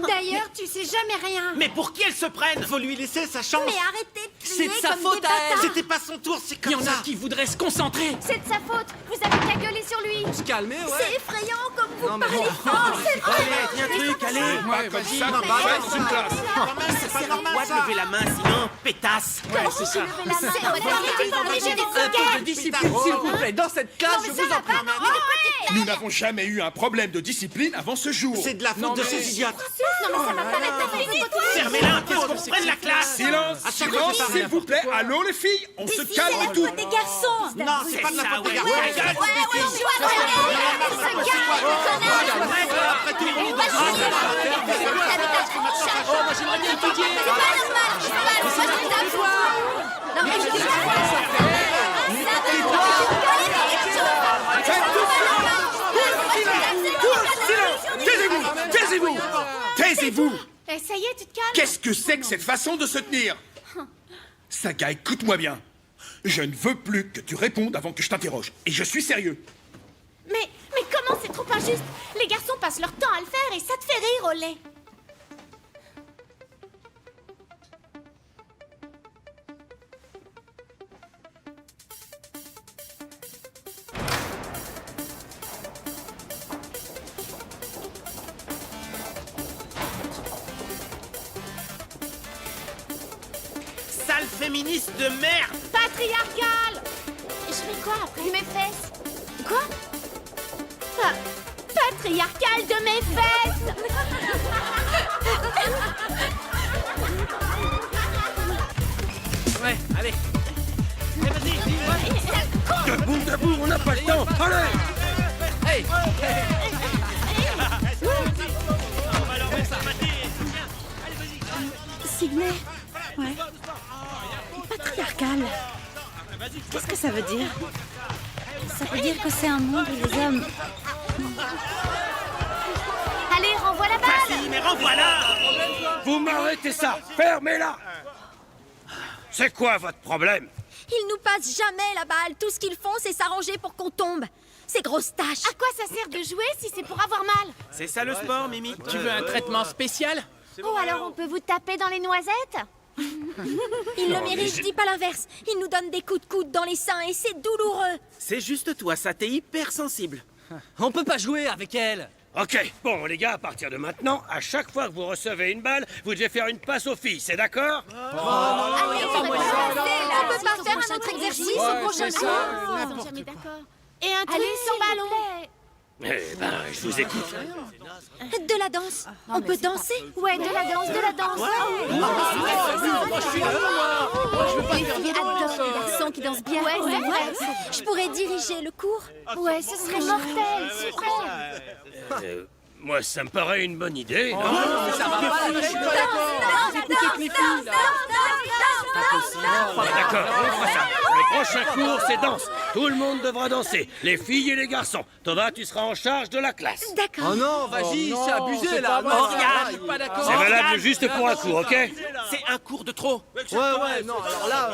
D'ailleurs, tu sais jamais rien. Mais pour qui elle se prenne? Faut lui laisser sa chance. Mais arrêtez de C'est crier de sa comme faute des à elle. bâtards. C'était pas son tour, c'est Il y comme en ça. a qui voudraient se concentrer. C'est de sa faute. Vous avez qu'à gueuler sur lui. Se calmer, C'est ouais. effrayant comme vous Non, mais parlez bon. fort. C'est vrai. Allez, tiens, truc, allez. Pas comme ça, reste une place. C'est pas normal. Moi de lever la main, sinon, pétasse. Ouais, c'est ça. La main, c'est obliger des Un peu de discipline, s'il vous plaît. Dans cette classe, je vous en prie. Nous n'avons jamais eu un problème de discipline avant ce jour. C'est de la faute de ces idiotes. Non, mais ça va pas être Fermez-la, qu'est-ce qu'on prenne la classe? Silence, silence, s'il vous plaît. Allô, les filles, on se calme tout. des garçons. Non, c'est pas de la faute des garçons. Après tout, on va Oh, moi j'aimerais bien étudier. Non, mais je dis Taisez-vous, taisez-vous, taisez-vous. Eh, ça y est, tu te calmes? Qu'est-ce que c'est que cette façon de se tenir? Saga, écoute-moi bien. Je ne veux plus que tu répondes avant que je t'interroge. Et je suis sérieux. Mais comment c'est trop injuste? Les garçons passent leur temps à le faire et ça te fait rire, au lait. Sale féministe de merde. Patriarcal! Je fais quoi après? De mes fesses. Quoi? Patriarcal de mes fesses! Ouais, allez. Vas-y, dis-moi. Debout, on n'a pas le temps. Allez. Hey. Sydney. Ouais. Patriarcal. Qu'est-ce que ça veut dire? Ça veut dire que c'est un monde où les hommes... Allez, renvoie la balle. Vas-y, mais renvoie-la. Vous m'arrêtez ça. Fermez-la. C'est quoi votre problème? Ils nous passent jamais la balle. Tout ce qu'ils font, c'est s'arranger pour qu'on tombe. Ces grosses tâches. À quoi ça sert de jouer si c'est pour avoir mal? C'est ça le sport, Mimi. Tu veux un traitement spécial? Oh, alors on peut vous taper dans les noisettes? Ils le méritent, je dis pas l'inverse. Ils nous donnent des coups de coude dans les seins et c'est douloureux. C'est juste toi, ça, t'es hyper sensible. On peut pas jouer avec elle. Ok, bon les gars, à partir de maintenant, à chaque fois que vous recevez une balle, vous devez faire une passe aux filles, c'est d'accord? Allez, on peut pas faire un autre exercice au prochain Ils sont jamais d'accord. Et un truc Allez, sans ballon. Eh ben, je vous écoute. De la danse. On peut danser? Ouais, de la danse, de la danse. Les filles adorent les garçons qui dansent bien. Ouais, c'est vrai. Je pourrais diriger le cours. Ouais, ce serait mortel, super. Moi, ça me paraît une bonne idée. non Ça va pas, là, je suis pas d'accord. Vous écoutez que les filles, là. D'accord, on fera ça. Le prochain cours, c'est danse. Tout le monde devra danser, les filles et les garçons. Tova, tu seras en charge de la classe. D'accord. Oh non, vas-y, c'est abusé, là. pas vrai, Regarde, je suis pas d'accord. C'est valable juste pour un cours, ok? C'est un cours de trop. Ouais, non, alors là,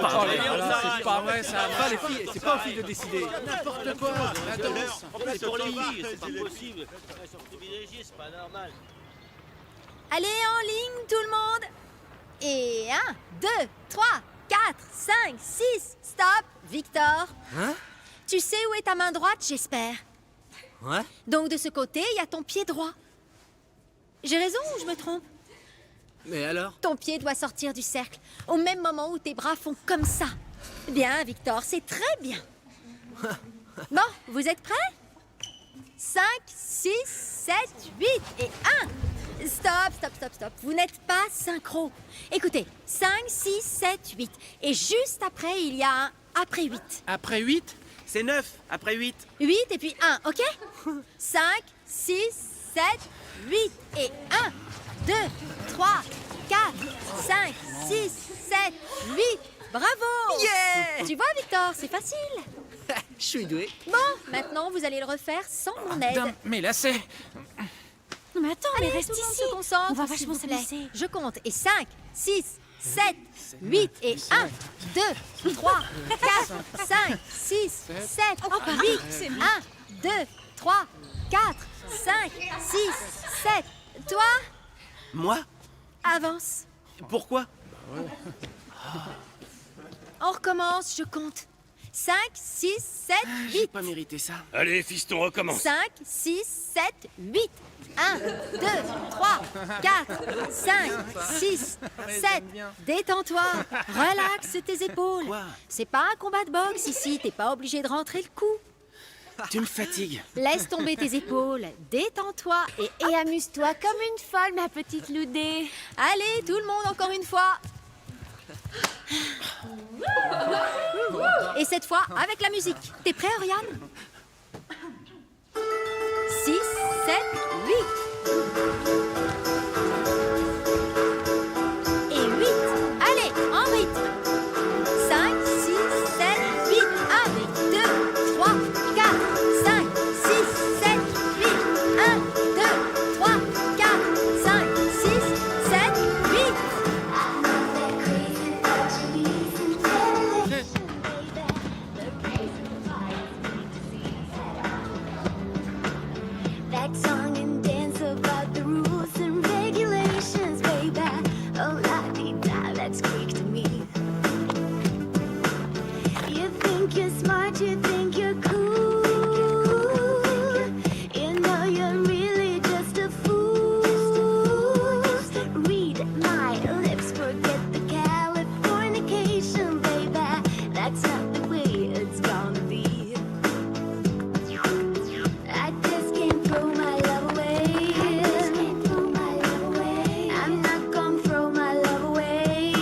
C'est pas vrai, ça. pas les filles, c'est pas aux filles de décider. N'importe quoi, la danse. C'est pour les filles, c'est pas possible. Elles sont privilégiées, c'est pas normal. Allez, en ligne, tout le monde. Et 1, 2, 3, 4, 5, 6. Stop, Victor. Hein? Tu sais où est ta main droite, j'espère. Ouais? Donc de ce côté, il y a ton pied droit. J'ai raison ou je me trompe? Mais alors? Ton pied doit sortir du cercle au même moment où tes bras font comme ça. Bien, Victor, c'est très bien. Bon, vous êtes prêts? 5, 6, 7, 8 et 1. Stop. Vous n'êtes pas synchro. Écoutez, 5, 6, 7, 8. Et juste après, il y a un après 8. Après 8, C'est 9 après 8. 8 et puis 1, ok? 5, 6, 7, 8 et 1, 2, 3, 4, 5, 6, 7, 8. Bravo! Yeah! Tu vois, Victor, c'est facile. Je suis doué. Bon, maintenant, vous allez le refaire sans mon aide. mais là c'est... Non, mais attends, Allez, mais reste tout le monde ici. se concentre, On va s'il vachement vous plaît. s'amuser. Je compte. Et 5, 6, 7, 8 et 1, 2, 3, 4, 5, 6, 7, 8, 1, 2, 3, 4, 5, 6, 7. Toi, Moi? avance. Pourquoi? On recommence, je compte. 5, 6, 7, J'ai 8. pas mérité ça. Allez, fiston, recommence. 5, 6, 7, 8. 1, 2, 3, 4, 5, 6, 7. Détends-toi. Relaxe tes épaules. Quoi? C'est pas un combat de boxe ici. T'es pas obligé de rentrer le coup. Tu me fatigues. Laisse tomber tes épaules. Détends-toi et Et amuse-toi comme une folle, ma petite Loudé. allez, tout le monde, encore une fois. Et cette fois, avec la musique. T'es prêt, Oriane? 6, 7, 8. Et 8. Allez, en rythme. 5, 6, 7, 8. 1, 2, 3, 4, 5, 6, 7, 8. 1, 2, 3, 4, 5, 6, 7, 8. That song and dance about the rules and regulations, baby. Oh, la-dee-da, that's Greek to me. You think you're smart, you think you're cool. You know you're really just a fool. Read my lips, forget the Californication, baby. That's not the way it's gonna be. I just can't throw my love away. I'm not gonna throw my love away.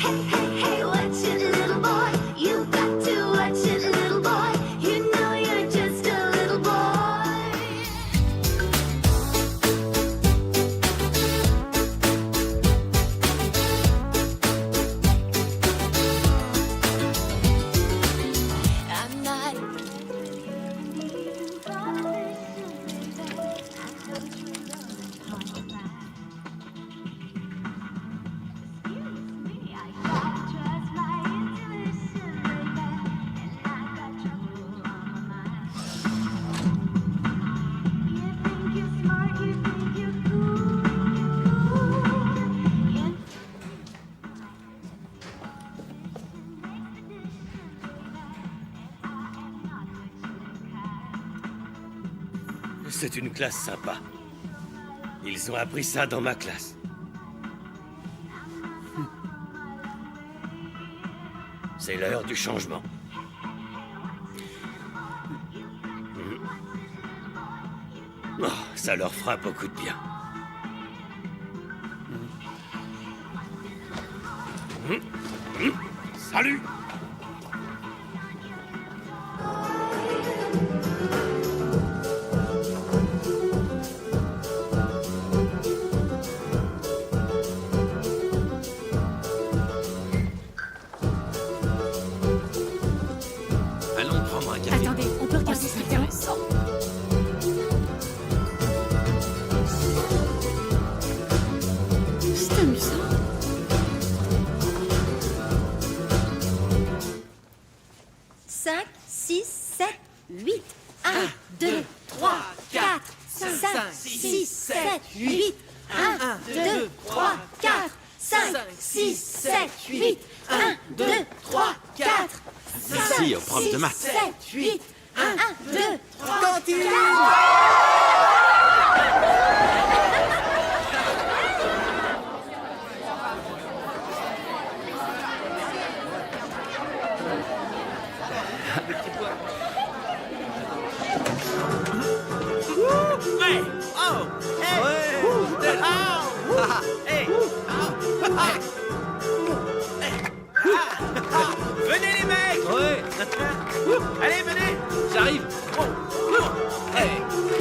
Hey, hey, hey, watch it, little boy. You got to watch it, little boy. You know you're just a little boy. I'm not. C'est une classe sympa. Ils ont appris ça dans ma classe. C'est l'heure du changement. Oh, ça leur fera beaucoup de bien. Salut! Allons prendre un café. Attendez, on peut regarder ce intéressant. C'est amusant. Cinq, six, sept, huit. 1, 2, 3, 4, 5, 6, 7, 8. 1, 2, 3, 4, 5, 6, 7, 8. 1, 2, 3, 4, Merci au prof de maths. 7, 8. 1, 2, 3, Cantine! Ouais. Oh. Hey. Ouais. Ah. Hey. Ah. Venez les mecs. Ouais, Allez, venez. j'arrive. Hey.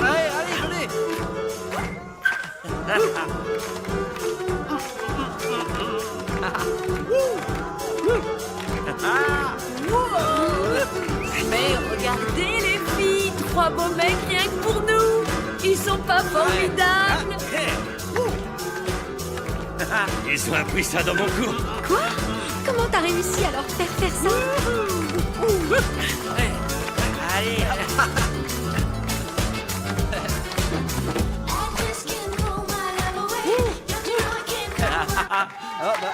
Allez, allez, venez. Mais regardez les filles, 3 beaux mecs rien que pour nous. Ils sont pas formidables. Ils ont appris ça dans mon cours. Quoi? Comment t'as réussi à leur faire ça? Allez. Ah bah,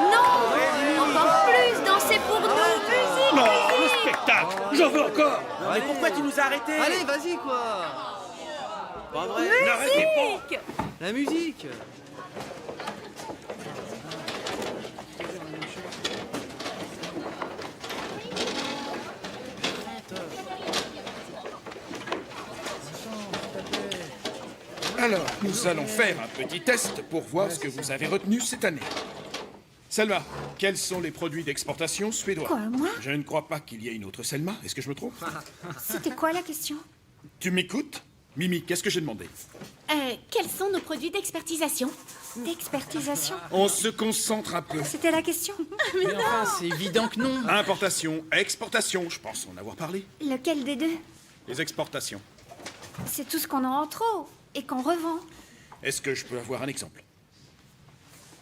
Non! Encore plus, danser pour nous! Musique! Non, le spectacle. J'en veux encore. Mais pourquoi tu nous as arrêtés? allez, vas-y quoi. Pas vrai. N'arrêtez pas. Musique! La musique. Alors, nous allons faire un petit test pour voir ce que vous avez retenu cette année. Selma, quels sont les produits d'exportation suédois? Quoi, moi? Je ne crois pas qu'il y ait une autre Selma. Est-ce que je me trompe? C'était quoi la question? Tu m'écoutes? Mimi, qu'est-ce que j'ai demandé? Quels sont nos produits d'expertisation? D'expertisation? On se concentre un peu. C'était la question? Mais enfin, c'est évident que non. Importation, exportation, je pense en avoir parlé. Lequel des deux? Les exportations. C'est tout ce qu'on a en trop et qu'on revend. Est-ce que je peux avoir un exemple?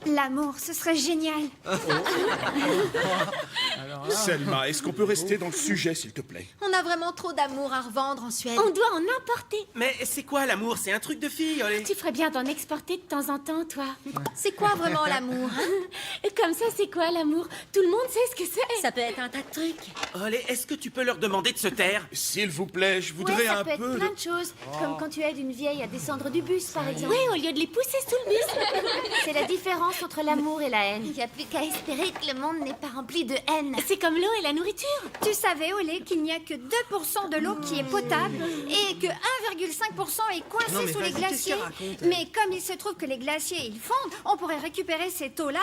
L'amour, ce serait génial. Selma, est-ce qu'on peut rester dans le sujet, s'il te plaît? On a vraiment trop d'amour à revendre en Suède. On doit en importer. Mais c'est quoi l'amour? C'est un truc de fille, allez. Tu ferais bien d'en exporter de temps en temps, toi. C'est quoi vraiment l'amour? Comme ça, c'est quoi l'amour? Tout le monde sait ce que c'est. Ça peut être un tas de trucs. Allez, est-ce que tu peux leur demander de se taire? S'il vous plaît, je voudrais ça un peut être peu plein de... de choses, comme quand tu aides une vieille à descendre du bus, par exemple. Oui, au lieu de les pousser sous le bus. C'est la différence entre l'amour et la haine. Il n'y a plus qu'à espérer que le monde n'est pas rempli de haine. C'est comme l'eau et la nourriture. Tu savais, Olé, qu'il n'y a que 2% de l'eau qui est potable et que 1,5% est coincé sous les glaciers. Mais comme il se trouve que les glaciers, ils fondent, on pourrait récupérer cette eau-là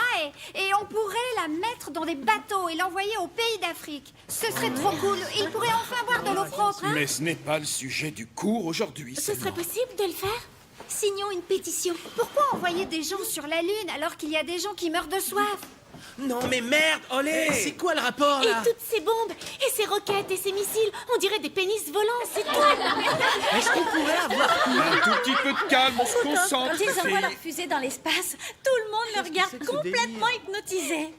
et on pourrait la mettre dans des bateaux et l'envoyer aux pays d'Afrique. Ce serait trop cool. Ils pourraient enfin boire de l'eau propre, hein? Mais ce n'est pas le sujet du cours aujourd'hui, Ce Selma. serait possible de le faire? Signons une pétition. Pourquoi envoyer des gens sur la Lune alors qu'il y a des gens qui meurent de soif? Non mais merde, allez. C'est quoi le rapport Et là? toutes ces bombes, et ces roquettes, et ces missiles, on dirait des pénis volants, c'est tout. Est-ce qu'on pourrait avoir... Un tout petit peu de calme, on se concentre. Quand ils envoient filles. leur fusée dans l'espace, tout le monde le regarde que ce complètement délire? hypnotisé.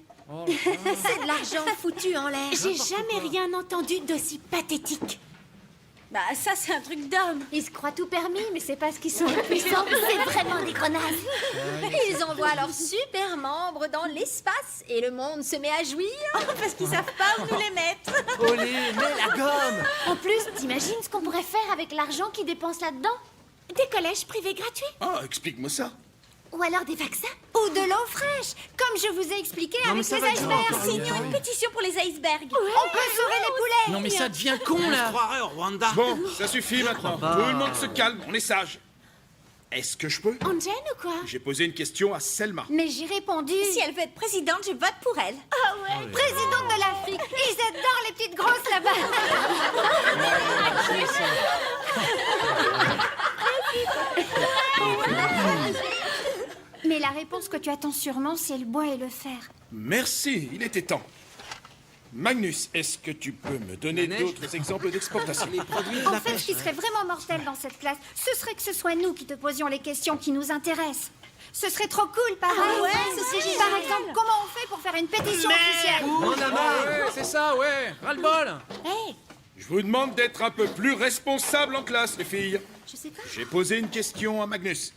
C'est de l'argent foutu en l'air. J'ai jamais rien entendu d'aussi pathétique. Bah ça c'est un truc d'homme. Ils se croient tout permis, mais c'est parce qu'ils sont puissants. C'est vraiment des grenades. Ils envoient leurs super membres dans l'espace et le monde se met à jouir. Parce qu'ils savent pas où nous les mettre. Olé, mets la gomme. En plus, t'imagines ce qu'on pourrait faire avec l'argent qu'ils dépensent là-dedans? Des collèges privés gratuits. Ah, explique-moi ça. Ou alors des vaccins. Ou de l'eau fraîche, comme je vous ai expliqué Non, mais avec ça les va durer icebergs. encore Signons longtemps. une pétition pour les icebergs. On peut sauver les poulets. Non mais ça devient con On se là. croirait au Rwanda. Bon, ça suffit maintenant. pas. Tout le monde se calme, on est sage. Est-ce que je peux? On te gêne ou quoi? J'ai posé une question à Selma. Mais j'ai répondu. Si elle veut être présidente, je vote pour elle. Ah ouais, présidente de l'Afrique. Ils adorent les petites grosses là-bas. Mais la réponse que tu attends sûrement, c'est le bois et le fer. Merci, il était temps. Magnus, est-ce que tu peux me donner La neige d'autres exemples d'exportation? En fait, ce qui serait vraiment mortel dans cette classe, ce serait que ce soit nous qui te posions les questions qui nous intéressent. Ce serait trop cool, pareil. Ah ouais, ce serait génial. Par exemple, comment on fait pour faire une pétition officielle? On a marre. Ouais, c'est ça, ouais. Ras-le-bol. Hé, Je vous demande d'être un peu plus responsable en classe, les filles. je sais pas. J'ai posé une question à Magnus.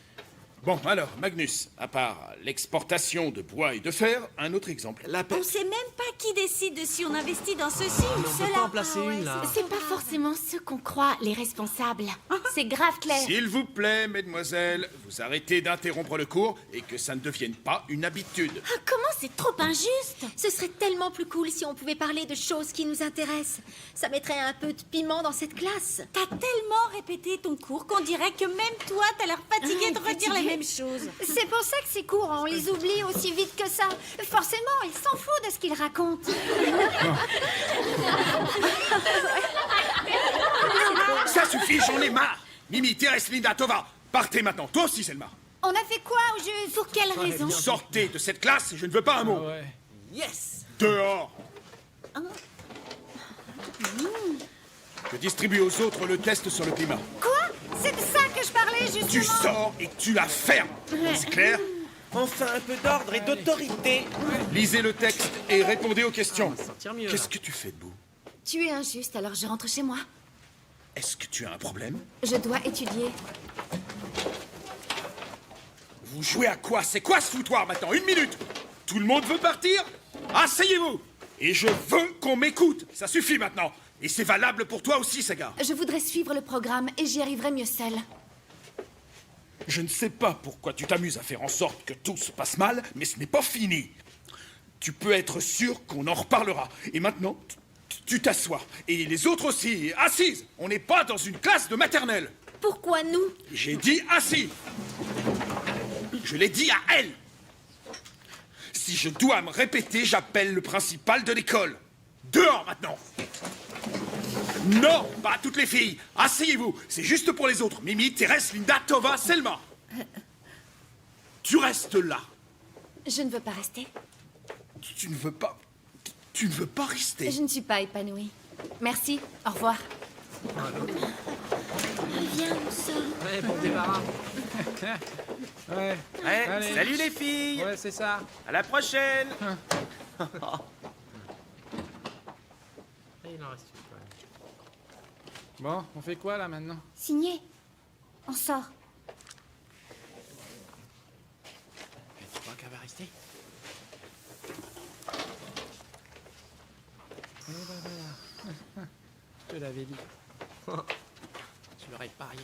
Bon, alors, Magnus, à part l'exportation de bois et de fer, un autre exemple. La paix. On sait même pas qui décide de si on investit dans ceci ou On peut cela. pas en placer une, là. C'est pas forcément ceux qu'on croit, les responsables. C'est grave clair. S'il vous plaît, mesdemoiselles, vous arrêtez d'interrompre le cours et que ça ne devienne pas une habitude. Ah, comment c'est trop injuste! Ce serait tellement plus cool si on pouvait parler de choses qui nous intéressent. Ça mettrait un peu de piment dans cette classe. T'as tellement répété ton cours qu'on dirait que même toi, t'as l'air fatigué de redire les mêmes choses. C'est pour ça que ces cours, on les oublie aussi vite que ça. Forcément, ils s'en foutent de ce qu'ils racontent. Ça suffit, j'en ai marre. Mimi, Thérèse, Linda, Tova, partez maintenant. Toi aussi, Selma. On a fait quoi au juste? Pour quelle raison? Sortez de cette classe et je ne veux pas un mot. Ah ouais. Yes. Dehors. Je distribue aux autres le test sur le climat. Quoi? C'est de ça que je parlais, justement. Tu sors et tu la fermes. C'est clair? Enfin, un peu d'ordre et d'autorité. Lisez le texte et répondez aux questions. Sentir mieux. Qu'est-ce que tu fais debout? Tu es injuste, alors je rentre chez moi. Est-ce que tu as un problème? Je dois étudier. Vous jouez à quoi? C'est quoi ce foutoir maintenant? Une minute! Tout le monde veut partir? Asseyez-vous! Et je veux qu'on m'écoute! Ça suffit maintenant! Et c'est valable pour toi aussi, Saga. Je voudrais suivre le programme et j'y arriverai mieux seule. Je ne sais pas pourquoi tu t'amuses à faire en sorte que tout se passe mal, mais ce n'est pas fini. Tu peux être sûr qu'on en reparlera. Et maintenant, tu t'assois. Et les autres aussi, assises. On n'est pas dans une classe de maternelle. Pourquoi nous? J'ai dit assis. Je l'ai dit à elle. Si je dois me répéter, j'appelle le principal de l'école. Dehors maintenant. Non, pas toutes les filles. Asseyez-vous. C'est juste pour les autres. Mimi, Thérèse, Linda, Tova, Selma. Tu restes là. Je ne veux pas rester. Tu ne veux pas... Tu ne veux pas rester. Je ne suis pas épanouie. Merci, au revoir. Viens, on sort. Ouais, pour débarras. Ouais. Ouais, Allez. salut les filles. Ouais, c'est ça. À la prochaine. Il en reste une, quand même. Bon, on fait quoi là maintenant? Signé. On sort. Tu crois qu'elle va rester? Eh ben voilà. Je te l'avais dit. Tu l'aurais parié.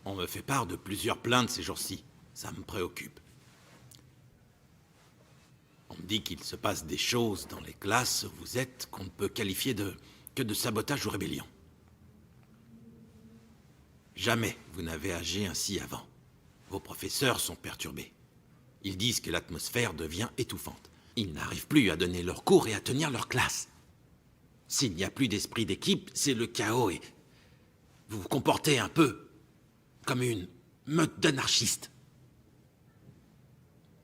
On me fait part de plusieurs plaintes ces jours-ci. Ça me préoccupe. On me dit qu'il se passe des choses dans les classes où vous êtes qu'on ne peut qualifier que de sabotage ou rébellion. Jamais vous n'avez agi ainsi avant. Vos professeurs sont perturbés. Ils disent que l'atmosphère devient étouffante. Ils n'arrivent plus à donner leurs cours et à tenir leur classe. S'il n'y a plus d'esprit d'équipe, c'est le chaos et Vous vous comportez un peu comme une meute d'anarchistes.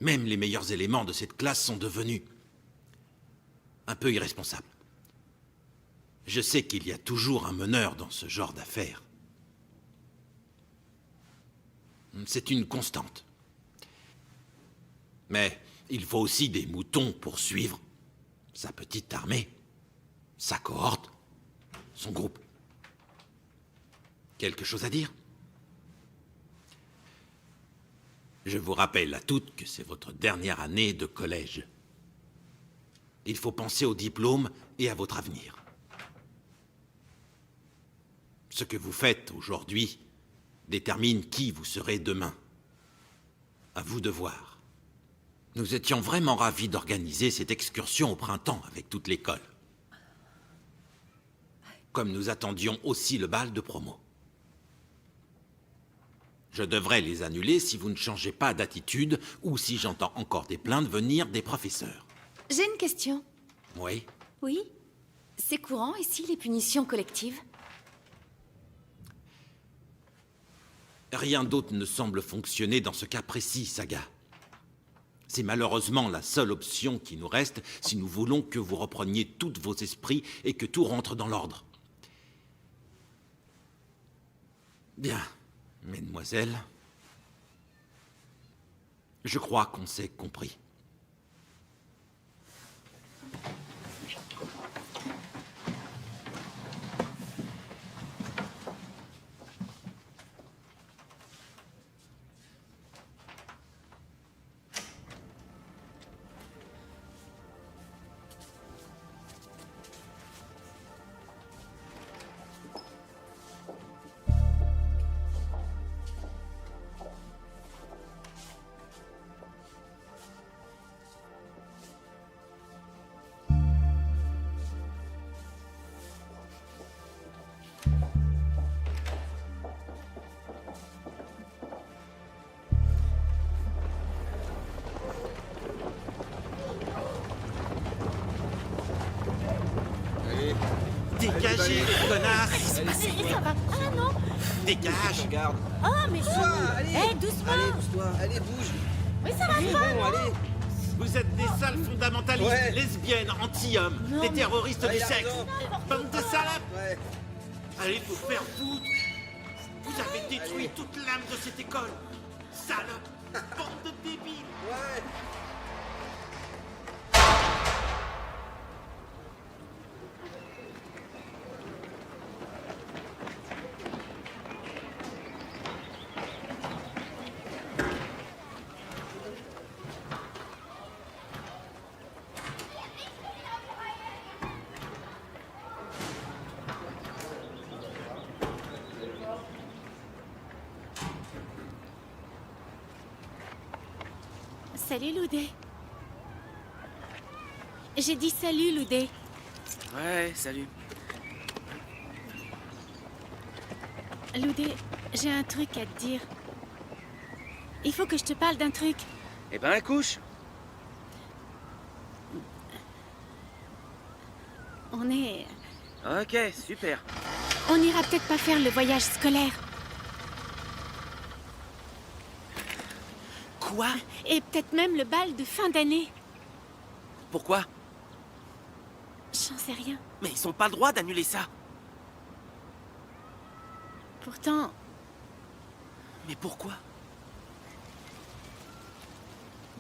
Même les meilleurs éléments de cette classe sont devenus un peu irresponsables. Je sais qu'il y a toujours un meneur dans ce genre d'affaires. C'est une constante. Mais il faut aussi des moutons pour suivre sa petite armée, sa cohorte, son groupe. Quelque chose à dire ? Je vous rappelle à toutes que c'est votre dernière année de collège. Il faut penser au diplôme et à votre avenir. Ce que vous faites aujourd'hui détermine qui vous serez demain. À vous de voir. Nous étions vraiment ravis d'organiser cette excursion au printemps avec toute l'école. Comme nous attendions aussi le bal de promo. Je devrais les annuler si vous ne changez pas d'attitude ou si j'entends encore des plaintes venir des professeurs. J'ai une question. Oui? Oui? C'est courant ici, les punitions collectives? Rien d'autre ne semble fonctionner dans ce cas précis, Saga. C'est malheureusement la seule option qui nous reste si nous voulons que vous repreniez tous vos esprits et que tout rentre dans l'ordre. Bien, mesdemoiselles. Je crois qu'on s'est compris. Dégagez, les connards! Ça va. Ah non. Dégage! Regarde. Oh, mais Allez, doucement. Allez, pousse-toi. Allez, bouge. Mais ça va C'est pas, bon, non. allez. Vous êtes des sales fondamentalistes, Ouais. lesbiennes, anti-hommes, Non, des mais- terroristes du Ouais, il a sexe! raison. Bande de salopes! Ouais. Allez vous faire foutre! Vous avez détruit toute l'âme de cette école! Salope! Bande de débiles! Ouais. Salut, Loudé. J'ai dit salut, Loudé. Ouais, salut. Loudé, j'ai un truc à te dire. Il faut que je te parle d'un truc. Eh ben, couche. On est... Ok, super. On ira peut-être pas faire le voyage scolaire. Quoi? Et peut-être même le bal de fin d'année. Pourquoi? J'en sais rien. Mais ils ont pas le droit d'annuler ça. Pourtant, Mais pourquoi?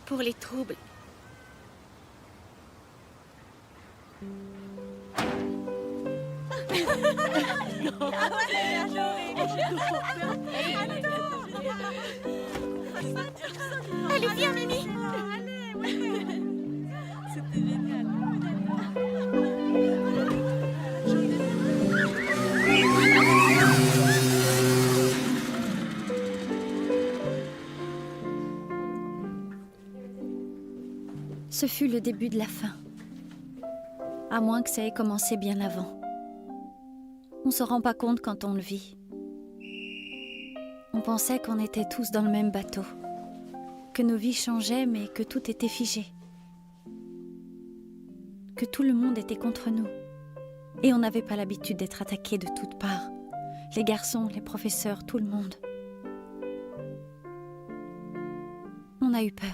pour les troubles. Allez, viens, Mimi. Ce fut le début de la fin. À moins que ça ait commencé bien avant. On se rend pas compte quand on le vit. On pensait qu'on était tous dans le même bateau. Que nos vies changeaient, mais que tout était figé. Que tout le monde était contre nous. Et on n'avait pas l'habitude d'être attaqué de toutes parts. Les garçons, les professeurs, tout le monde. On a eu peur.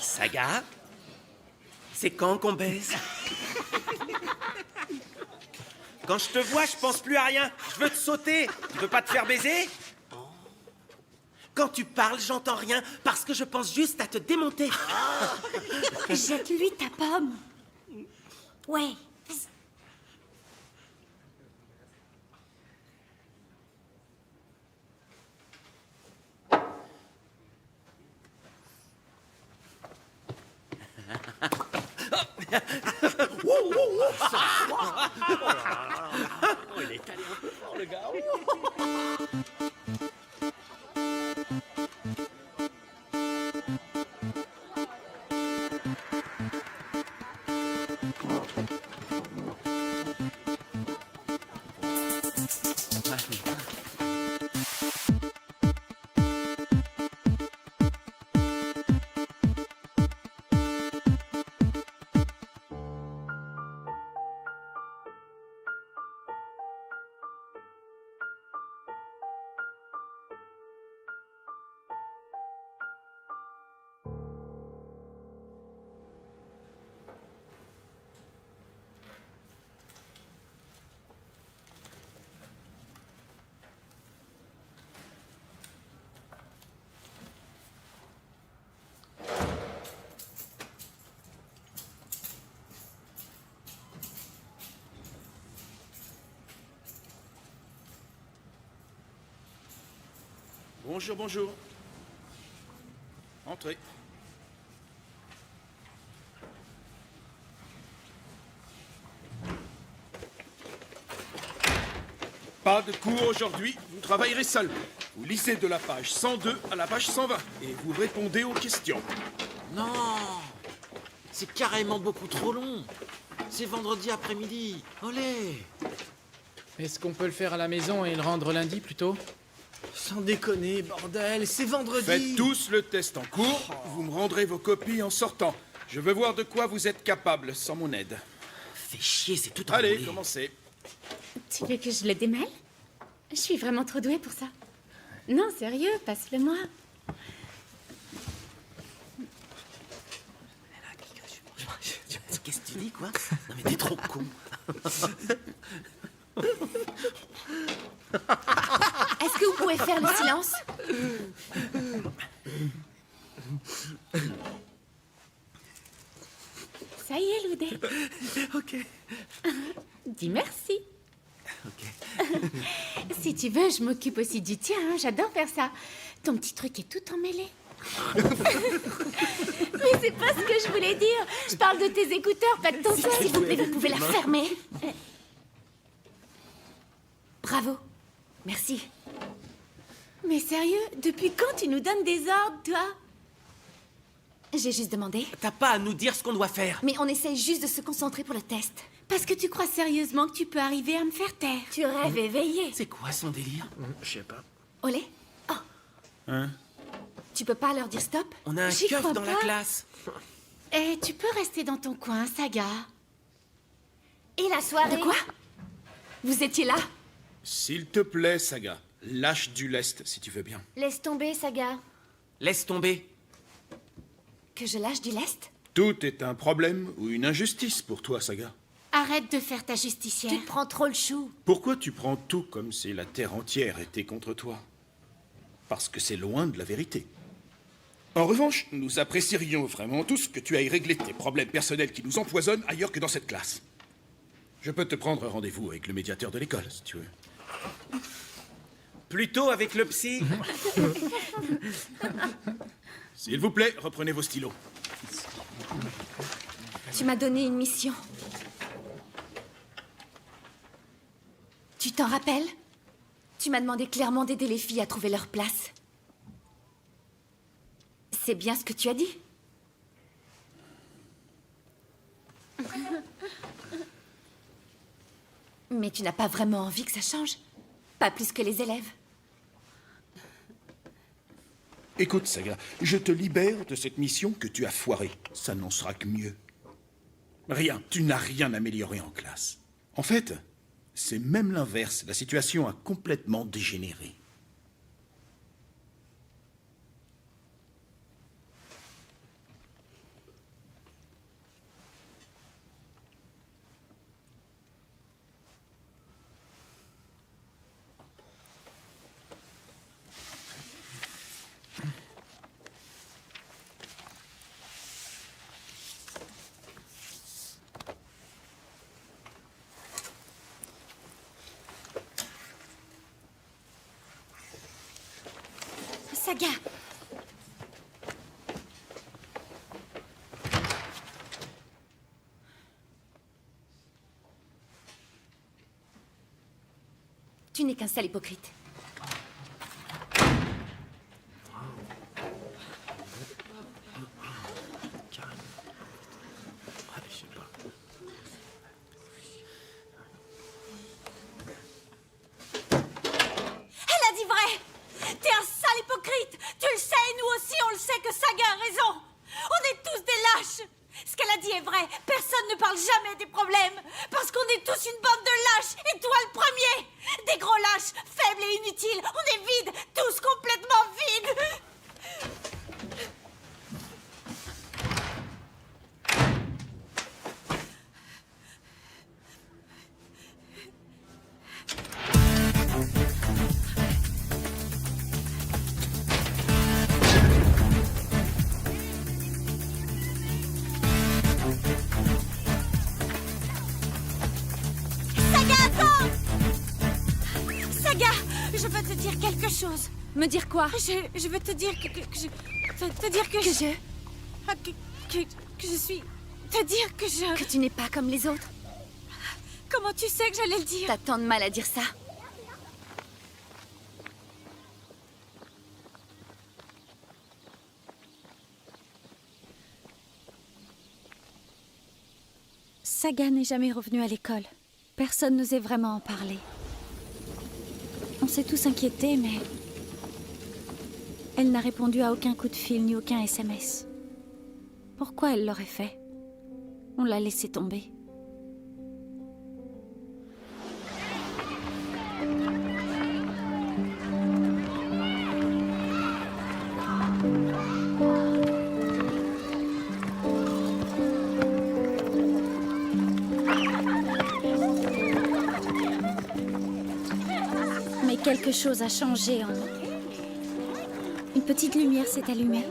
Saga, c'est quand qu'on baise? Quand je te vois, je pense plus à rien. Je veux te sauter. Tu veux pas te faire baiser? Quand tu parles, j'entends rien parce que je pense juste à te démonter. Jette-lui ta pomme. Ouais. Il est allé un peu fort, le gars. Bonjour, bonjour. Entrez. Pas de cours aujourd'hui, vous travaillerez seul. Vous lisez de la page 102 à la page 120 et vous répondez aux questions. Non, c'est carrément beaucoup trop long. C'est vendredi après-midi. Olé. Est-ce qu'on peut le faire à la maison et le rendre lundi plutôt? Sans déconner, bordel, c'est vendredi. Faites tous le test en cours, vous me rendrez vos copies en sortant. Je veux voir de quoi vous êtes capable sans mon aide. Fais chier, c'est tout Allez, enroulé. commencez. Tu veux que je le démêle? Je suis vraiment trop douée pour ça. Non, sérieux, passe-le-moi. Qu'est-ce que tu dis, quoi? Non mais t'es trop con. Est-ce que vous pouvez faire le silence? Ça y est, Loudé. Ok. Dis merci. Ok. Si tu veux, je m'occupe aussi du tien. Hein. J'adore faire ça. Ton petit truc est tout emmêlé. Mais c'est pas ce que je voulais dire. Je parle de tes écouteurs, pas de ton son. S'il vous plaît, vous pouvez la fermer. Bravo. Merci. Mais sérieux, depuis quand tu nous donnes des ordres, toi? J'ai juste demandé. T'as pas à nous dire ce qu'on doit faire. Mais on essaye juste de se concentrer pour le test. Parce que tu crois sérieusement que tu peux arriver à me faire taire. Tu rêves éveillé. C'est quoi son délire? Je sais pas. Olé. Oh. Hein? Tu peux pas leur dire stop? On a un J'y keuf crois dans la pas. classe. Eh, tu peux rester dans ton coin, Saga. Et la soirée? De quoi? Vous étiez là? S'il te plaît, Saga, lâche du lest si tu veux bien. Laisse tomber, Saga. Laisse tomber. Que je lâche du lest? Tout est un problème ou une injustice pour toi, Saga. Arrête de faire ta justicière. Tu te prends trop le chou. Pourquoi tu prends tout comme si la terre entière était contre toi? Parce que c'est loin de la vérité. En revanche, nous apprécierions vraiment tous que tu ailles régler tes problèmes personnels qui nous empoisonnent ailleurs que dans cette classe. Je peux te prendre rendez-vous avec le médiateur de l'école, si tu veux. Plutôt avec le psy. S'il vous plaît, reprenez vos stylos. Tu m'as donné une mission. Tu t'en rappelles? Tu m'as demandé clairement d'aider les filles à trouver leur place. C'est bien ce que tu as dit. Mais tu n'as pas vraiment envie que ça change. Pas plus que les élèves. Écoute, Saga, je te libère de cette mission que tu as foirée. Ça n'en sera que mieux. Rien, tu n'as rien amélioré en classe. En fait, c'est même l'inverse. La situation a complètement dégénéré. Saga! Tu n'es qu'un sale hypocrite. Personne ne parle jamais des problèmes, parce qu'on est tous une bande de lâches, et toi le premier. Des gros lâches, faibles et inutiles. On est vides, tous complètement vides. Je veux te dire quelque chose. Me dire quoi? Je veux te dire que te dire que que je suis... Te dire que je... Que tu n'es pas comme les autres. Comment tu sais que j'allais le dire? T'as tant de mal à dire ça. Saga n'est jamais revenue à l'école. Personne n'osait vraiment en parler. On s'est tous inquiétés, mais... Elle n'a répondu à aucun coup de fil ni aucun SMS. Pourquoi elle l'aurait fait? On l'a laissé tomber. Mais quelque chose a changé en nous. Une petite lumière s'est allumée.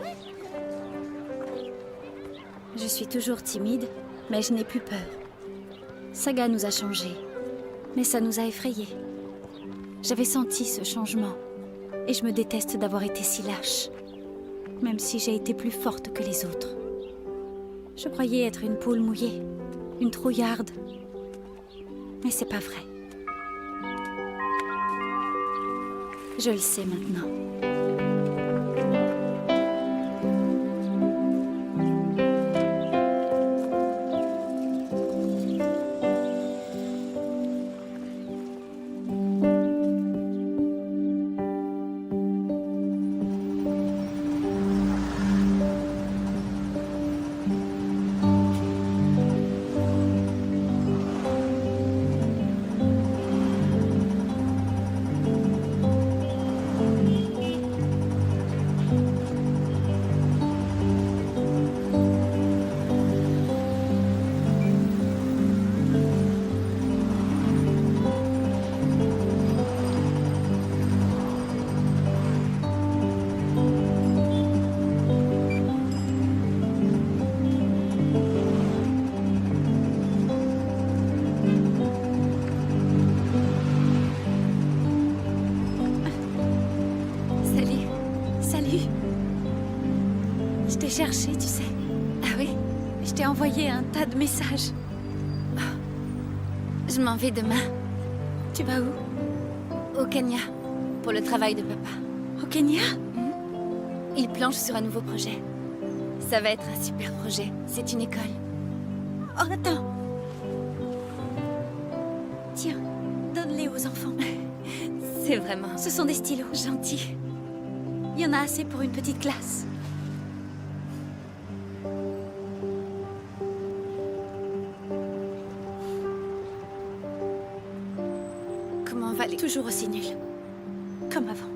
Je suis toujours timide, mais je n'ai plus peur. Saga nous a changés, mais ça nous a effrayés. J'avais senti ce changement, et je me déteste d'avoir été si lâche, même si j'ai été plus forte que les autres. Je croyais être une poule mouillée, une trouillarde, mais c'est pas vrai. Je le sais maintenant. Salut. Je t'ai cherché, tu sais. Ah oui? Je t'ai envoyé un tas de messages. Je m'en vais demain, Tu vas où? au Kenya, pour le travail de papa. Au Kenya? Il planche sur un nouveau projet. Ça va être un super projet. C'est une école. Oh, attends. Tiens, donne-les aux enfants. C'est vraiment Ce sont des stylos. gentil. Il y en a assez pour une petite classe. Comment va les... Toujours aussi nul. Comme avant.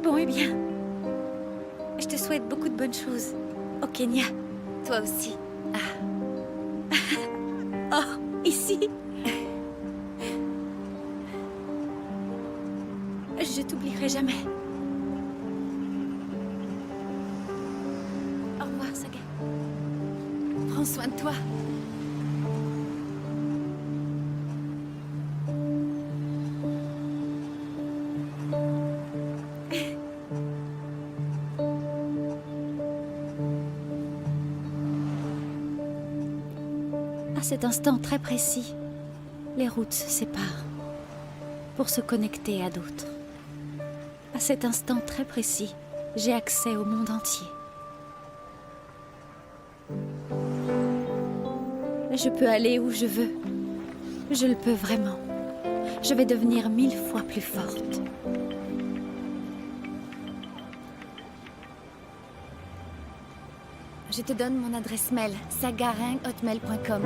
Bon, eh bien. Je te souhaite beaucoup de bonnes choses. Au Kenya. Toi aussi. Oh, ici. Je t'oublierai jamais. Au revoir, Saga. Prends soin de toi. À cet instant très précis, les routes se séparent pour se connecter à d'autres. À cet instant très précis, j'ai accès au monde entier. Je peux aller où je veux. Je le peux vraiment. Je vais devenir 1000 fois plus forte. Je te donne mon adresse mail, sagaring@hotmail.com.